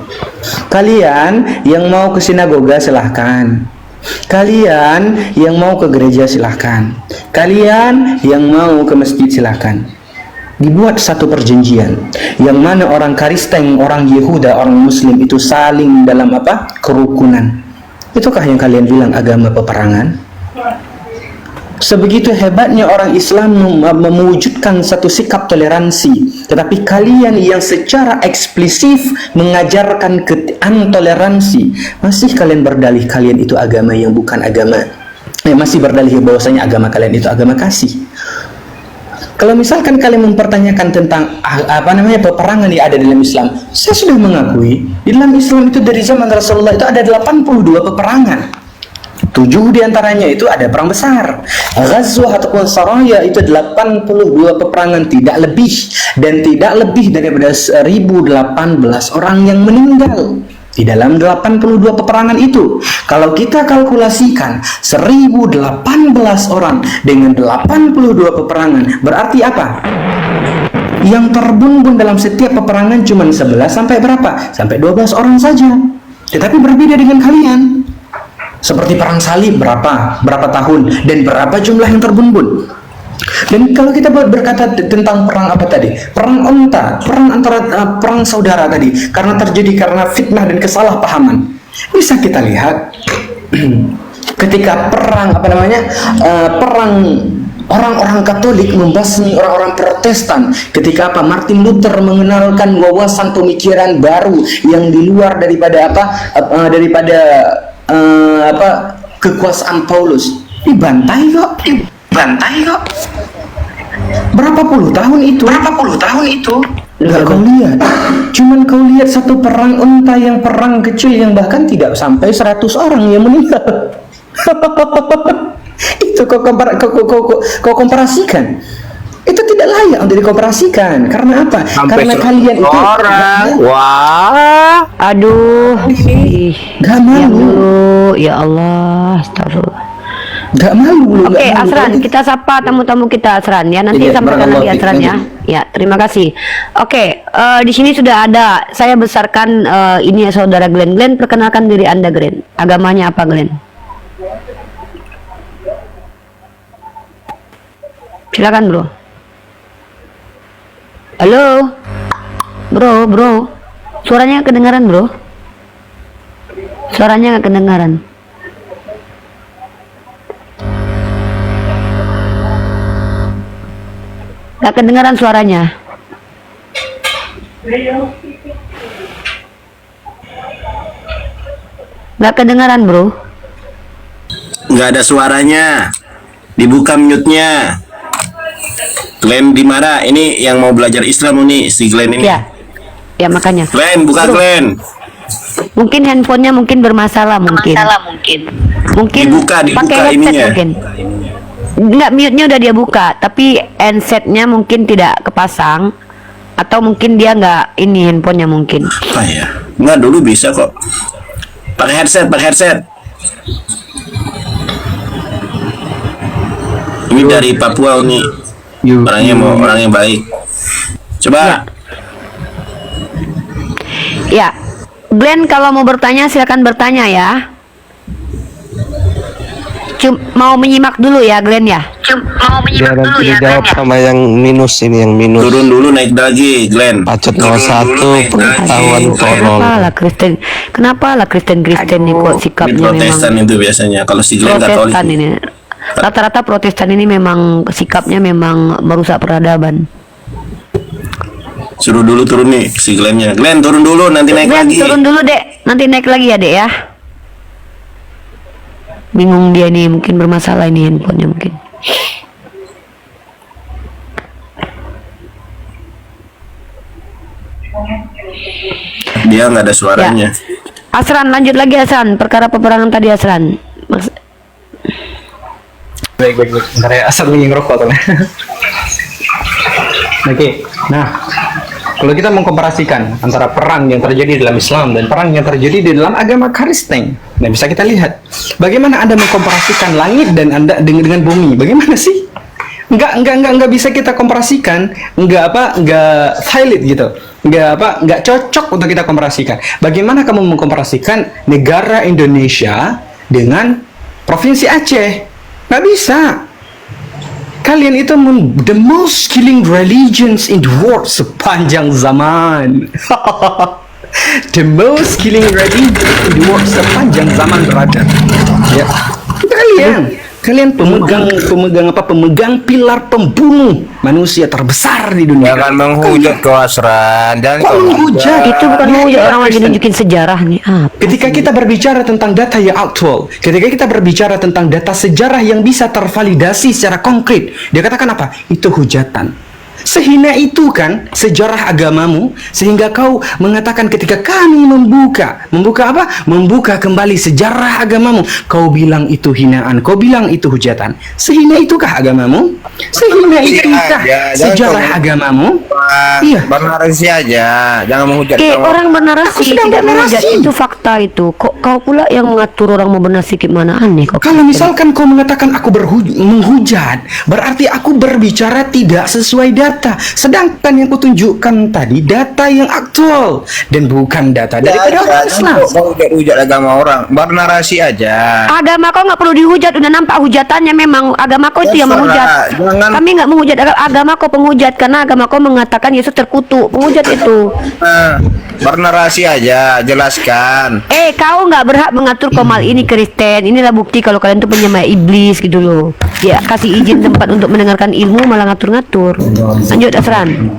Kalian yang mau ke sinagoga silahkan. Kalian yang mau ke gereja silahkan. Kalian yang mau ke masjid silahkan. Dibuat satu perjanjian yang mana orang Kristen, orang Yehuda, orang Muslim itu saling dalam apa? Kerukunan. Itukah yang kalian bilang agama peperangan? Sebegitu hebatnya orang Islam mewujudkan satu sikap toleransi, tetapi kalian yang secara eksplisit mengajarkan intoleransi, masih kalian berdalih kalian itu agama yang bukan agama, masih berdalih bahwasanya agama kalian itu agama kasih. Kalau misalkan kalian mempertanyakan tentang peperangan yang ada dalam Islam, saya sudah mengakui di dalam Islam itu dari zaman Rasulullah itu ada 82 peperangan. 7 diantaranya itu ada perang besar. Ghazwah ataupun Saraya itu 82 peperangan, tidak lebih, dan tidak lebih daripada 1018 orang yang meninggal di dalam 82 peperangan itu. Kalau kita kalkulasikan 1018 orang dengan 82 peperangan, berarti apa? Yang terbunuh dalam setiap peperangan cuma 11 sampai berapa? Sampai 12 orang saja. Tetapi berbeda dengan kalian. Seperti perang salib berapa tahun dan berapa jumlah yang terbunuh. Dan kalau kita berkata tentang perang apa tadi, perang onta, perang antara perang saudara tadi, karena fitnah dan kesalahpahaman, bisa kita lihat ketika perang perang orang-orang Katolik membasmi orang-orang Protestan, ketika Martin Luther mengenalkan wawasan pemikiran baru yang di luar daripada kekuasaan Paulus, dibantai kok. Berapa puluh tahun itu? Enggak kau lihat. Cuman kau lihat satu perang unta, yang perang kecil yang bahkan tidak sampai 100 orang yang meninggal. Itu kau komparasikan. Itu tidak layak untuk dikomparasikan. Karena apa? Karena kalian itu orang. Wah, aduh, gak malu. Ya Allah, astagfirullah. Gak malu. Oke, Asran, kita sapa tamu-tamu kita, Asran ya. Nanti sampaikan lagi Asran ya. Ya, terima kasih. Oke, di sini sudah ada. Saya besarkan ini ya saudara Glenn. Glenn, perkenalkan diri Anda, Glenn. Agamanya apa, Glenn? Silakan, Bro. Halo, bro, suaranya nggak kedengaran bro, suaranya nggak kedengaran. Nggak kedengaran suaranya. Nggak kedengaran bro. Nggak ada suaranya. Dibuka mute-nya. Glenn di mana? Ini yang mau belajar Islam nih, si Glenn ini. Ya makanya. Glenn, buka Bro. Glenn. Mungkin handphonenya mungkin bermasalah mungkin. Mungkin Dibuka pakai headset ininya. mungkin. Enggak, mute-nya udah dia buka, tapi handsetnya mungkin tidak kepasang, atau mungkin dia nggak ini handphonenya mungkin. Apa ya? Nggak, dulu bisa kok. Pakai headset. Ini dari Papua nih. Orangnya baik. Coba. Ya, Glenn kalau mau bertanya silakan bertanya ya. Mau menyimak dulu ya Glenn ya. Dijawab sama yang minus ini, yang minus. Turun dulu, naik lagi, Glenn. Pacet 01 pengetahuan tolol. Kenapa lah Kristen nih kok Di sikapnya Protestan memang itu biasanya. Kalau si Glenn Katolik. Protestan ini. Rata-rata Protestan ini memang sikapnya memang merusak peradaban. Suruh dulu turun nih si Glennnya. Glenn turun dulu, nanti naik Glenn lagi. turun dulu dek, nanti naik lagi ya dek ya. Bingung dia nih, mungkin bermasalah ini handphonenya mungkin. Dia nggak ada suaranya. Asran, lanjut lagi Asran, perkara peperangan tadi Asran. Baik. Bentar ya, asal lagi ngerokok tuh. Oke, nah kalau kita mengkomparasikan antara perang yang terjadi dalam Islam dan perang yang terjadi di dalam agama Kristen, nah bisa kita lihat bagaimana Anda mengkomparasikan langit dan Anda dengan bumi. Bagaimana sih? Enggak bisa kita komparasikan, enggak valid gitu. Enggak cocok untuk kita komparasikan. Bagaimana kamu mengkomparasikan negara Indonesia dengan provinsi Aceh? Nggak bisa. Kalian itu the most killing religions in the world sepanjang zaman. The most killing religion in the world sepanjang zaman berada. Ya. Kalian pemegang pilar pembunuh manusia terbesar di dunia. Jangan menghujat kau Asran. Jangan Kok menghujat? Itu bukan menghujat, orang lagi nunjukin sejarah nih. Ketika kita berbicara tentang data yang aktual, ketika kita berbicara tentang data sejarah yang bisa tervalidasi secara konkret, dia katakan apa? Itu hujatan. Sehina itu kan sejarah agamamu, sehingga kau mengatakan ketika kami membuka apa? Membuka kembali sejarah agamamu, kau bilang itu hinaan, kau bilang itu hujatan. Sehina itukah agamamu? Sehina itukah sejarah agamamu? Iya. Bernarasi aja, jangan menghujat. Orang bernarasi tidak menghujat, itu fakta itu. Kok kau pula yang mengatur orang mau bernarasi gimana, aneh kok. Kalau misalkan kau mengatakan aku menghujat, berarti aku berbicara tidak sesuai data. Sedangkan yang kutunjukkan tadi data yang aktual dan bukan data daripada orang Islam. Hujat agama orang, bernarasi aja. Agama kau nggak perlu dihujat, udah nampak hujatannya. Memang agama kau itu yang menghujat. Kami nggak menghujat agama kau, penghujat, karena agama kau mengatakan Yesus terkutuk. Penghujat itu. Bernarasi aja, jelaskan. Kau nggak berhak mengatur komal ini Kristen. Inilah bukti kalau kalian tuh penyembah iblis gitu loh. Ya, kasih izin tempat untuk mendengarkan ilmu malah ngatur-ngatur. Lanjut Asran.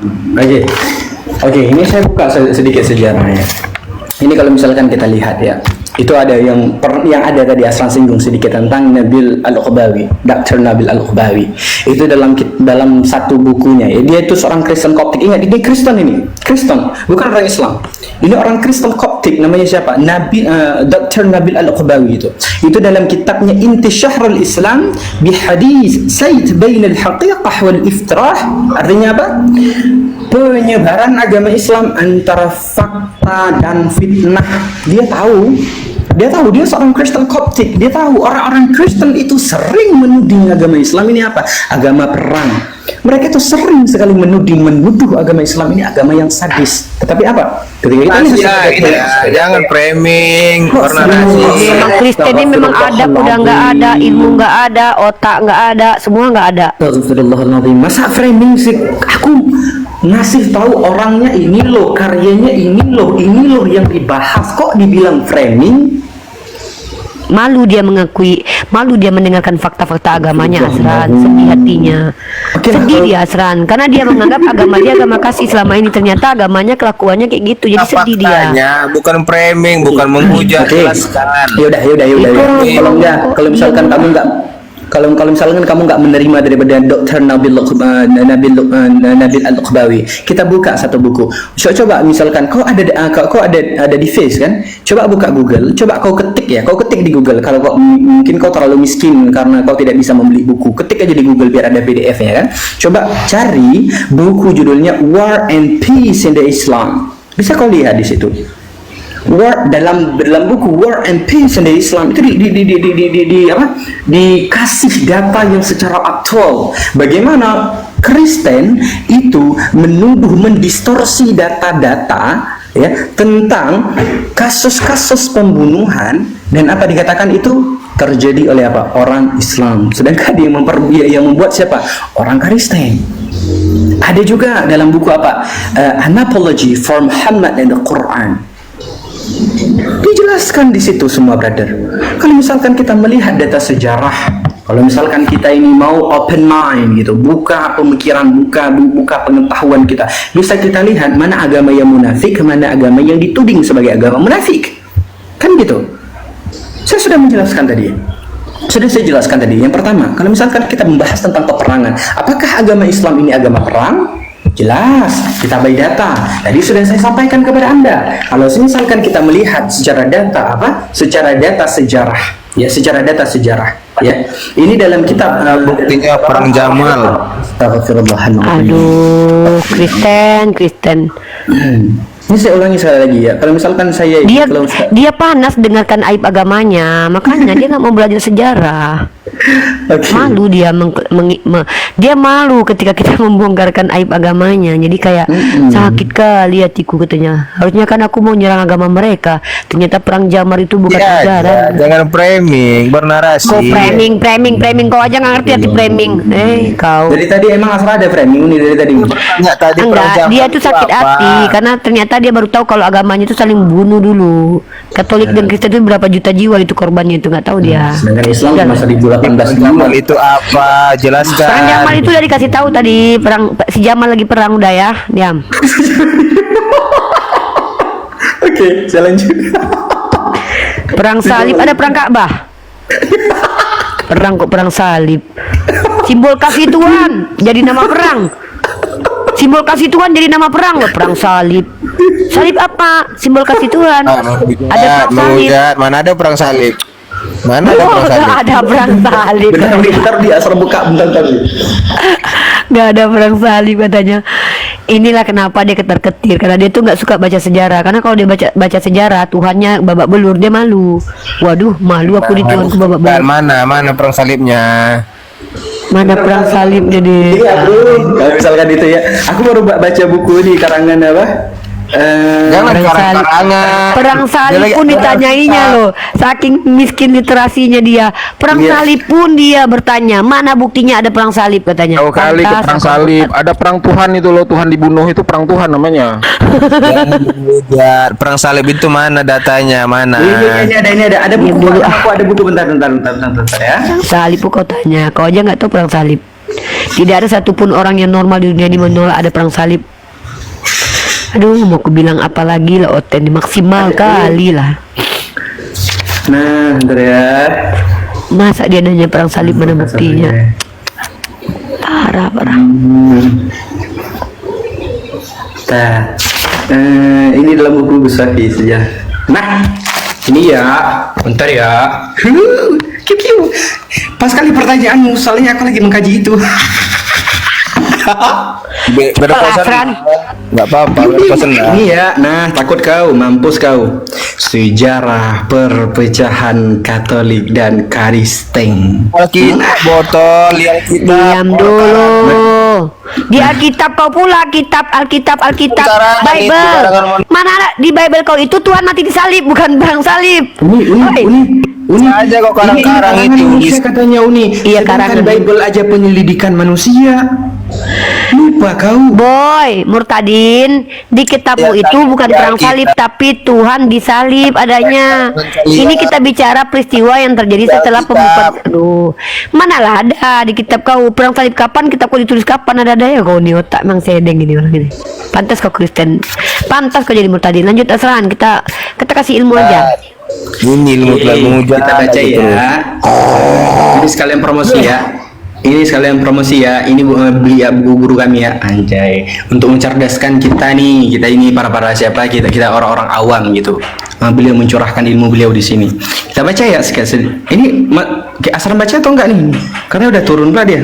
Oke, ini saya buka sedikit sejarahnya. Ini kalau misalkan kita lihat ya, itu ada yang ada tadi Asran singgung sedikit tentang Nabil Al-Uqbawi, Dr. Nabil Al-Uqbawi. Itu dalam satu bukunya ya, dia itu seorang Kristen Koptik. Ingat, dia Kristen ini, Kristen, bukan orang Islam. Ini orang Kristen Koptik, namanya siapa? Dr. Nabil Al-Uqbawi itu. Itu dalam kitabnya Intisyahrul Islam bi hadis Sayyid Bainal Haqiqah wal Iftirah. Artinya apa? Penyebaran agama Islam antara fakta dan fitnah. Dia tahu dia seorang Kristen Koptik. Dia tahu orang-orang Kristen itu sering menuding agama Islam ini apa? Agama perang. Mereka itu sering sekali menuduh agama Islam ini agama yang sadis. Tetapi apa? Ketika kita jangan framing, bernarasi. Memang Kristen ini memang adab udah nggak ada, ilmu nggak ada, otak nggak ada, semua nggak ada. Astagfirullahaladzim. Masa framing sih? ngasih tahu orangnya ini loh, karyanya ini loh yang dibahas, kok dibilang framing? Malu dia mengakui, malu dia mendengarkan fakta-fakta agamanya, Asran. Sedih hatinya. Sedih dia, Asran, karena dia menganggap agama dia agama kasih selama ini, ternyata agamanya kelakuannya kayak gitu. Jadi sedih dia. Faktanya bukan framing, bukan menghujat, jelaskan. Yaudah. Kalau misalkan kamu nggak kalau misalkan kamu nggak menerima daripada Dr. Nabil Al-Uqbawi, kita buka satu buku. Coba misalkan kau ada di Face kan, coba buka Google, coba kau ketik di Google. Kalau mungkin kau terlalu miskin karena kau tidak bisa membeli buku, ketik aja di Google biar ada PDF-nya kan. Coba cari buku judulnya War and Peace in the Islam, bisa kau lihat di situ. Dalam buku War and Peace in the Islam itu dikasih data yang secara aktual bagaimana Kristen itu menuduh, mendistorsi data-data ya tentang kasus-kasus pembunuhan, dan apa dikatakan itu terjadi oleh apa? Orang Islam, sedangkan yang membuat siapa? Orang Kristen. Ada juga dalam buku apa? An Apology for Muhammad and the Quran. Dijelaskan di situ semua, brother. Kalau misalkan kita melihat data sejarah, kalau misalkan kita ini mau open mind gitu, buka pemikiran, buka pengetahuan kita, bisa kita lihat mana agama yang munafik, mana agama yang dituding sebagai agama munafik. Kan gitu. Saya sudah menjelaskan tadi. Saya jelaskan tadi. Yang pertama, kalau misalkan kita membahas tentang peperangan, apakah agama Islam ini agama perang? Jelas, kita by data. Tadi sudah saya sampaikan kepada Anda. Kalau misalkan kita melihat secara data secara data sejarah, ya, ya. Ini dalam kitab Buktinya perang Jamal. Astagfirullahaladzim. Aduh, Kristen. Ini saya ulangi sekali lagi ya. Kalau misalkan dia panas dengarkan aib agamanya, makanya dia nggak mau belajar sejarah. Okay. Malu dia dia malu ketika kita membongkarkan aib agamanya. Jadi kayak sakit kali hatiku katanya. Harusnya kan aku mau nyerang agama mereka, ternyata perang Jamar itu bukan sejarah. Jangan framing, bernarasi. Kau framing, kau aja nggak ngerti arti framing. Kau. Dari tadi emang Asra ada framing ini dari tadi. Enggak, dia tuh sakit hati karena ternyata dia baru tahu kalau agamanya itu saling bunuh dulu. Katolik dan Kristen itu berapa juta jiwa itu korbannya itu nggak tahu dia. Sedangkan Islam cuma 1800 jiwa. Itu apa? Jelaskan. Perang Jamal itu udah dikasih tahu tadi, si Jamal lagi perang udah ya, diam. Oke, saya lanjut. Perang salib, ada perang Ka'bah. Perang salib. Simbol kasih Tuhan jadi nama perang. Simbol kasih Tuhan jadi nama perang loh, perang salib. Salib apa? Simbol kasih Tuhan. Ada perang salib. Mana ada perang salib? Mana ada perang salib? Gak ada perang salib. Bentar di Asra buka bentar. Gak ada perang salib katanya. Inilah kenapa dia ketar-ketir, karena dia tuh nggak suka baca sejarah. Karena kalau dia baca sejarah, Tuhannya babak belur, dia malu. Waduh, malu aku di Tuhanku babak belur. Mana perang salibnya? Mana perang salib jadi? Iya, kalau misalkan itu ya, aku baru baca buku ini karangan apa? Jangan karangan. Perang salib pun ditanyainya loh, saking miskin literasinya dia. Perang salib pun dia bertanya, mana buktinya ada perang salib katanya. Tahu kali ke perang salib, ada perang Tuhan itu loh, Tuhan dibunuh itu perang Tuhan namanya. Jangan perang salib itu mana datanya, mana? Ini ada buku. Aku ada buku bentar ya. Perang salib kau tanya, kau aja nggak tahu perang salib. Tidak ada satupun orang yang normal di dunia ini menolak ada perang salib. Aduh, mau aku bilang apa lagi lah, Oten maksimal kali lah. Nah, bentar ya. Masa dia nanya perang salib mana buktinya? Parah. Ini dalam buku besar saja. Nah, ini ya, bentar ya. Pas kali pertanyaanmu, soalnya aku lagi mengkaji itu. Nggak apa-apa, ini ya, nah takut kau, mampus kau. Sejarah perpecahan Katolik dan Kristen. Botol yang kita. Diam dulu. Di Alkitab kau pula, Alkitab, Bible. Mana ada di Bible kau itu Tuhan mati disalib, bukan perang salib. Uni aja kok karang-karang itu katanya Uni. Iya, karangan Bible aja penyelidikan manusia. Lupa Lupa kau. Boy, murtadin, di kitabmu itu bukan perang salib, tapi Tuhan disalib adanya. Ini kita bicara peristiwa yang terjadi setelah pembukaan. Aduh, manalah ada di kitab kau perang salib kapan? Kitab kau ditulis kapan? Ada ya kau nih otak memang sedeng ini orang ini. Pantas kau Kristen, pantas kau jadi murtadin. Lanjut Aslan, kita kasih ilmu aja. Ini ilmu Kita baca ya. Ini sekalian promosi ya. Ini sekalian promosi ya. Ini beli buku guru kami ya, anjay. Untuk mencerdaskan kita nih, kita ini para siapa? Kita orang-orang awam gitu. Beliau mencurahkan ilmu beliau di sini. Kita baca ya sekali. Ini Asran baca atau enggak nih? Karena udah turun pula dia.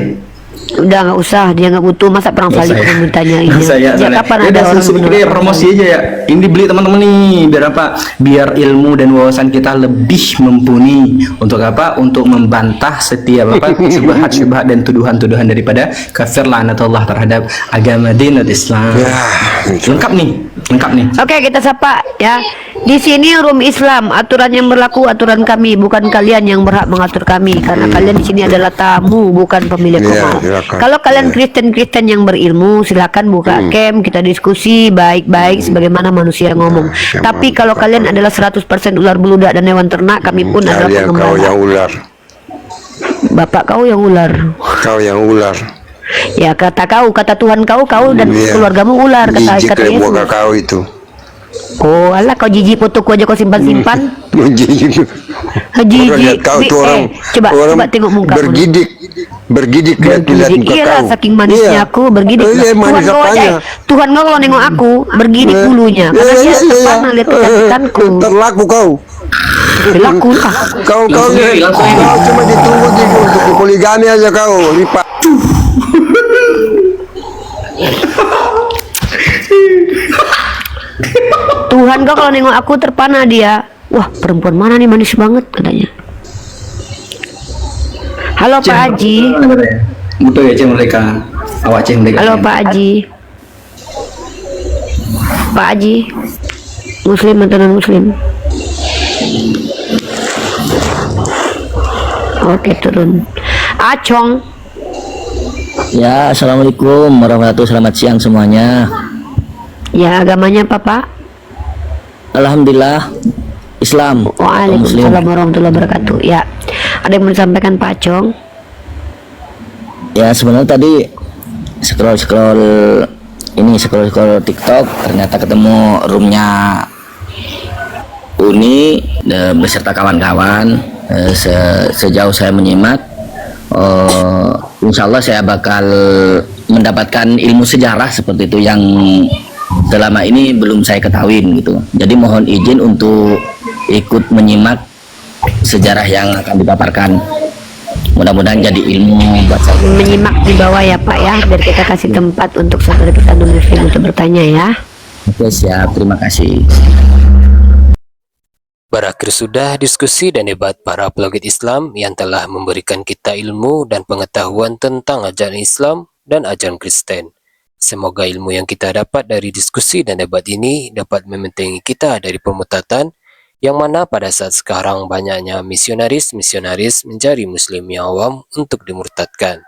Udah nggak usah, dia nggak butuh masa perang salib kamu tanyain. Ya, kapan ada orang sebetulnya promosi aja ya. Ini dibeli teman-teman nih, biar apa? Biar ilmu dan wawasan kita lebih mumpuni. Untuk apa? Untuk membantah setiap apa syubhat dan tuduhan-tuduhan daripada kafir laknatullah terhadap agama dinul Islam. Lengkap nih. Oke, kita sapa ya. Di sini room Islam, aturan yang berlaku aturan kami, bukan kalian yang berhak mengatur kami, karena kalian di sini adalah tamu, bukan pemilik rumah. Kalau kalian Kristen yang berilmu, silakan buka camp, kita diskusi baik-baik sebagaimana manusia ngomong. Tapi kalau kalian adalah 100% ular beludak dan hewan ternak, kami pun adalah pengembala. Kau yang ular. Bapak kau yang ular. Kau yang ular. Ya kata Tuhan kau dan keluargamu ular, kata Yesus. Kau itu. Oh, alah kau jijik, fotoku aja kau simpan-simpan. Jijik. Kau tuh Coba tengok muka. Bergidik lihat muka iya, kau. saking manisnya aku bergidik. Tuhan kau kalau nengok aku bergidik bulunya. Karena dia terpana lihat kecantikanku. Terlaku kau. Berlaku lah. Kau cuma ditunggu untuk poligami aja kau, lipat. Tuhan kau kalau nengok aku terpana dia. Wah, perempuan mana nih manis banget katanya. Halo Pak Haji. Betul ya ceng mereka. Awak ceng mereka. Halo Pak Haji. Pak Haji. Muslim atau non muslim? Oke, turun. Acong. Ya, assalamualaikum warahmatullahi, selamat siang semuanya. Ya, agamanya apa Pak? Alhamdulillah Islam. Waalaikumsalam warahmatullahi wabarakatuh. Ya, ada yang mau disampaikan Pak Acong? Ya, sebenarnya tadi scroll TikTok, ternyata ketemu roomnya Uni beserta kawan-kawan. Sejauh saya menyimak, insya Allah saya bakal mendapatkan ilmu sejarah seperti itu yang selama ini belum saya ketahui gitu. Jadi mohon izin untuk ikut menyimak sejarah yang akan dipaparkan. Mudah-mudahan jadi ilmu buat saya. Menyimak di bawah ya Pak ya, biar kita kasih tempat untuk saudara kita non-muslim untuk bertanya ya. Oke, siap, terima kasih. Berakhir sudah diskusi dan debat para apologet Islam yang telah memberikan kita ilmu dan pengetahuan tentang ajaran Islam dan ajaran Kristen. Semoga ilmu yang kita dapat dari diskusi dan debat ini dapat membentengi kita dari pemutatan yang mana pada saat sekarang banyaknya misionaris mencari muslim yang awam untuk dimurtadkan.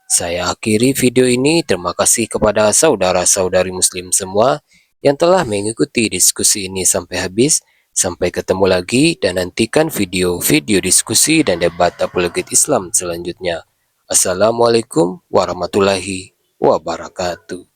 Saya akhiri video ini. Terima kasih kepada saudara-saudari muslim semua yang telah mengikuti diskusi ini sampai habis. Sampai ketemu lagi dan nantikan video-video diskusi dan debat apologet Islam selanjutnya. Assalamualaikum warahmatullahi wabarakatuh.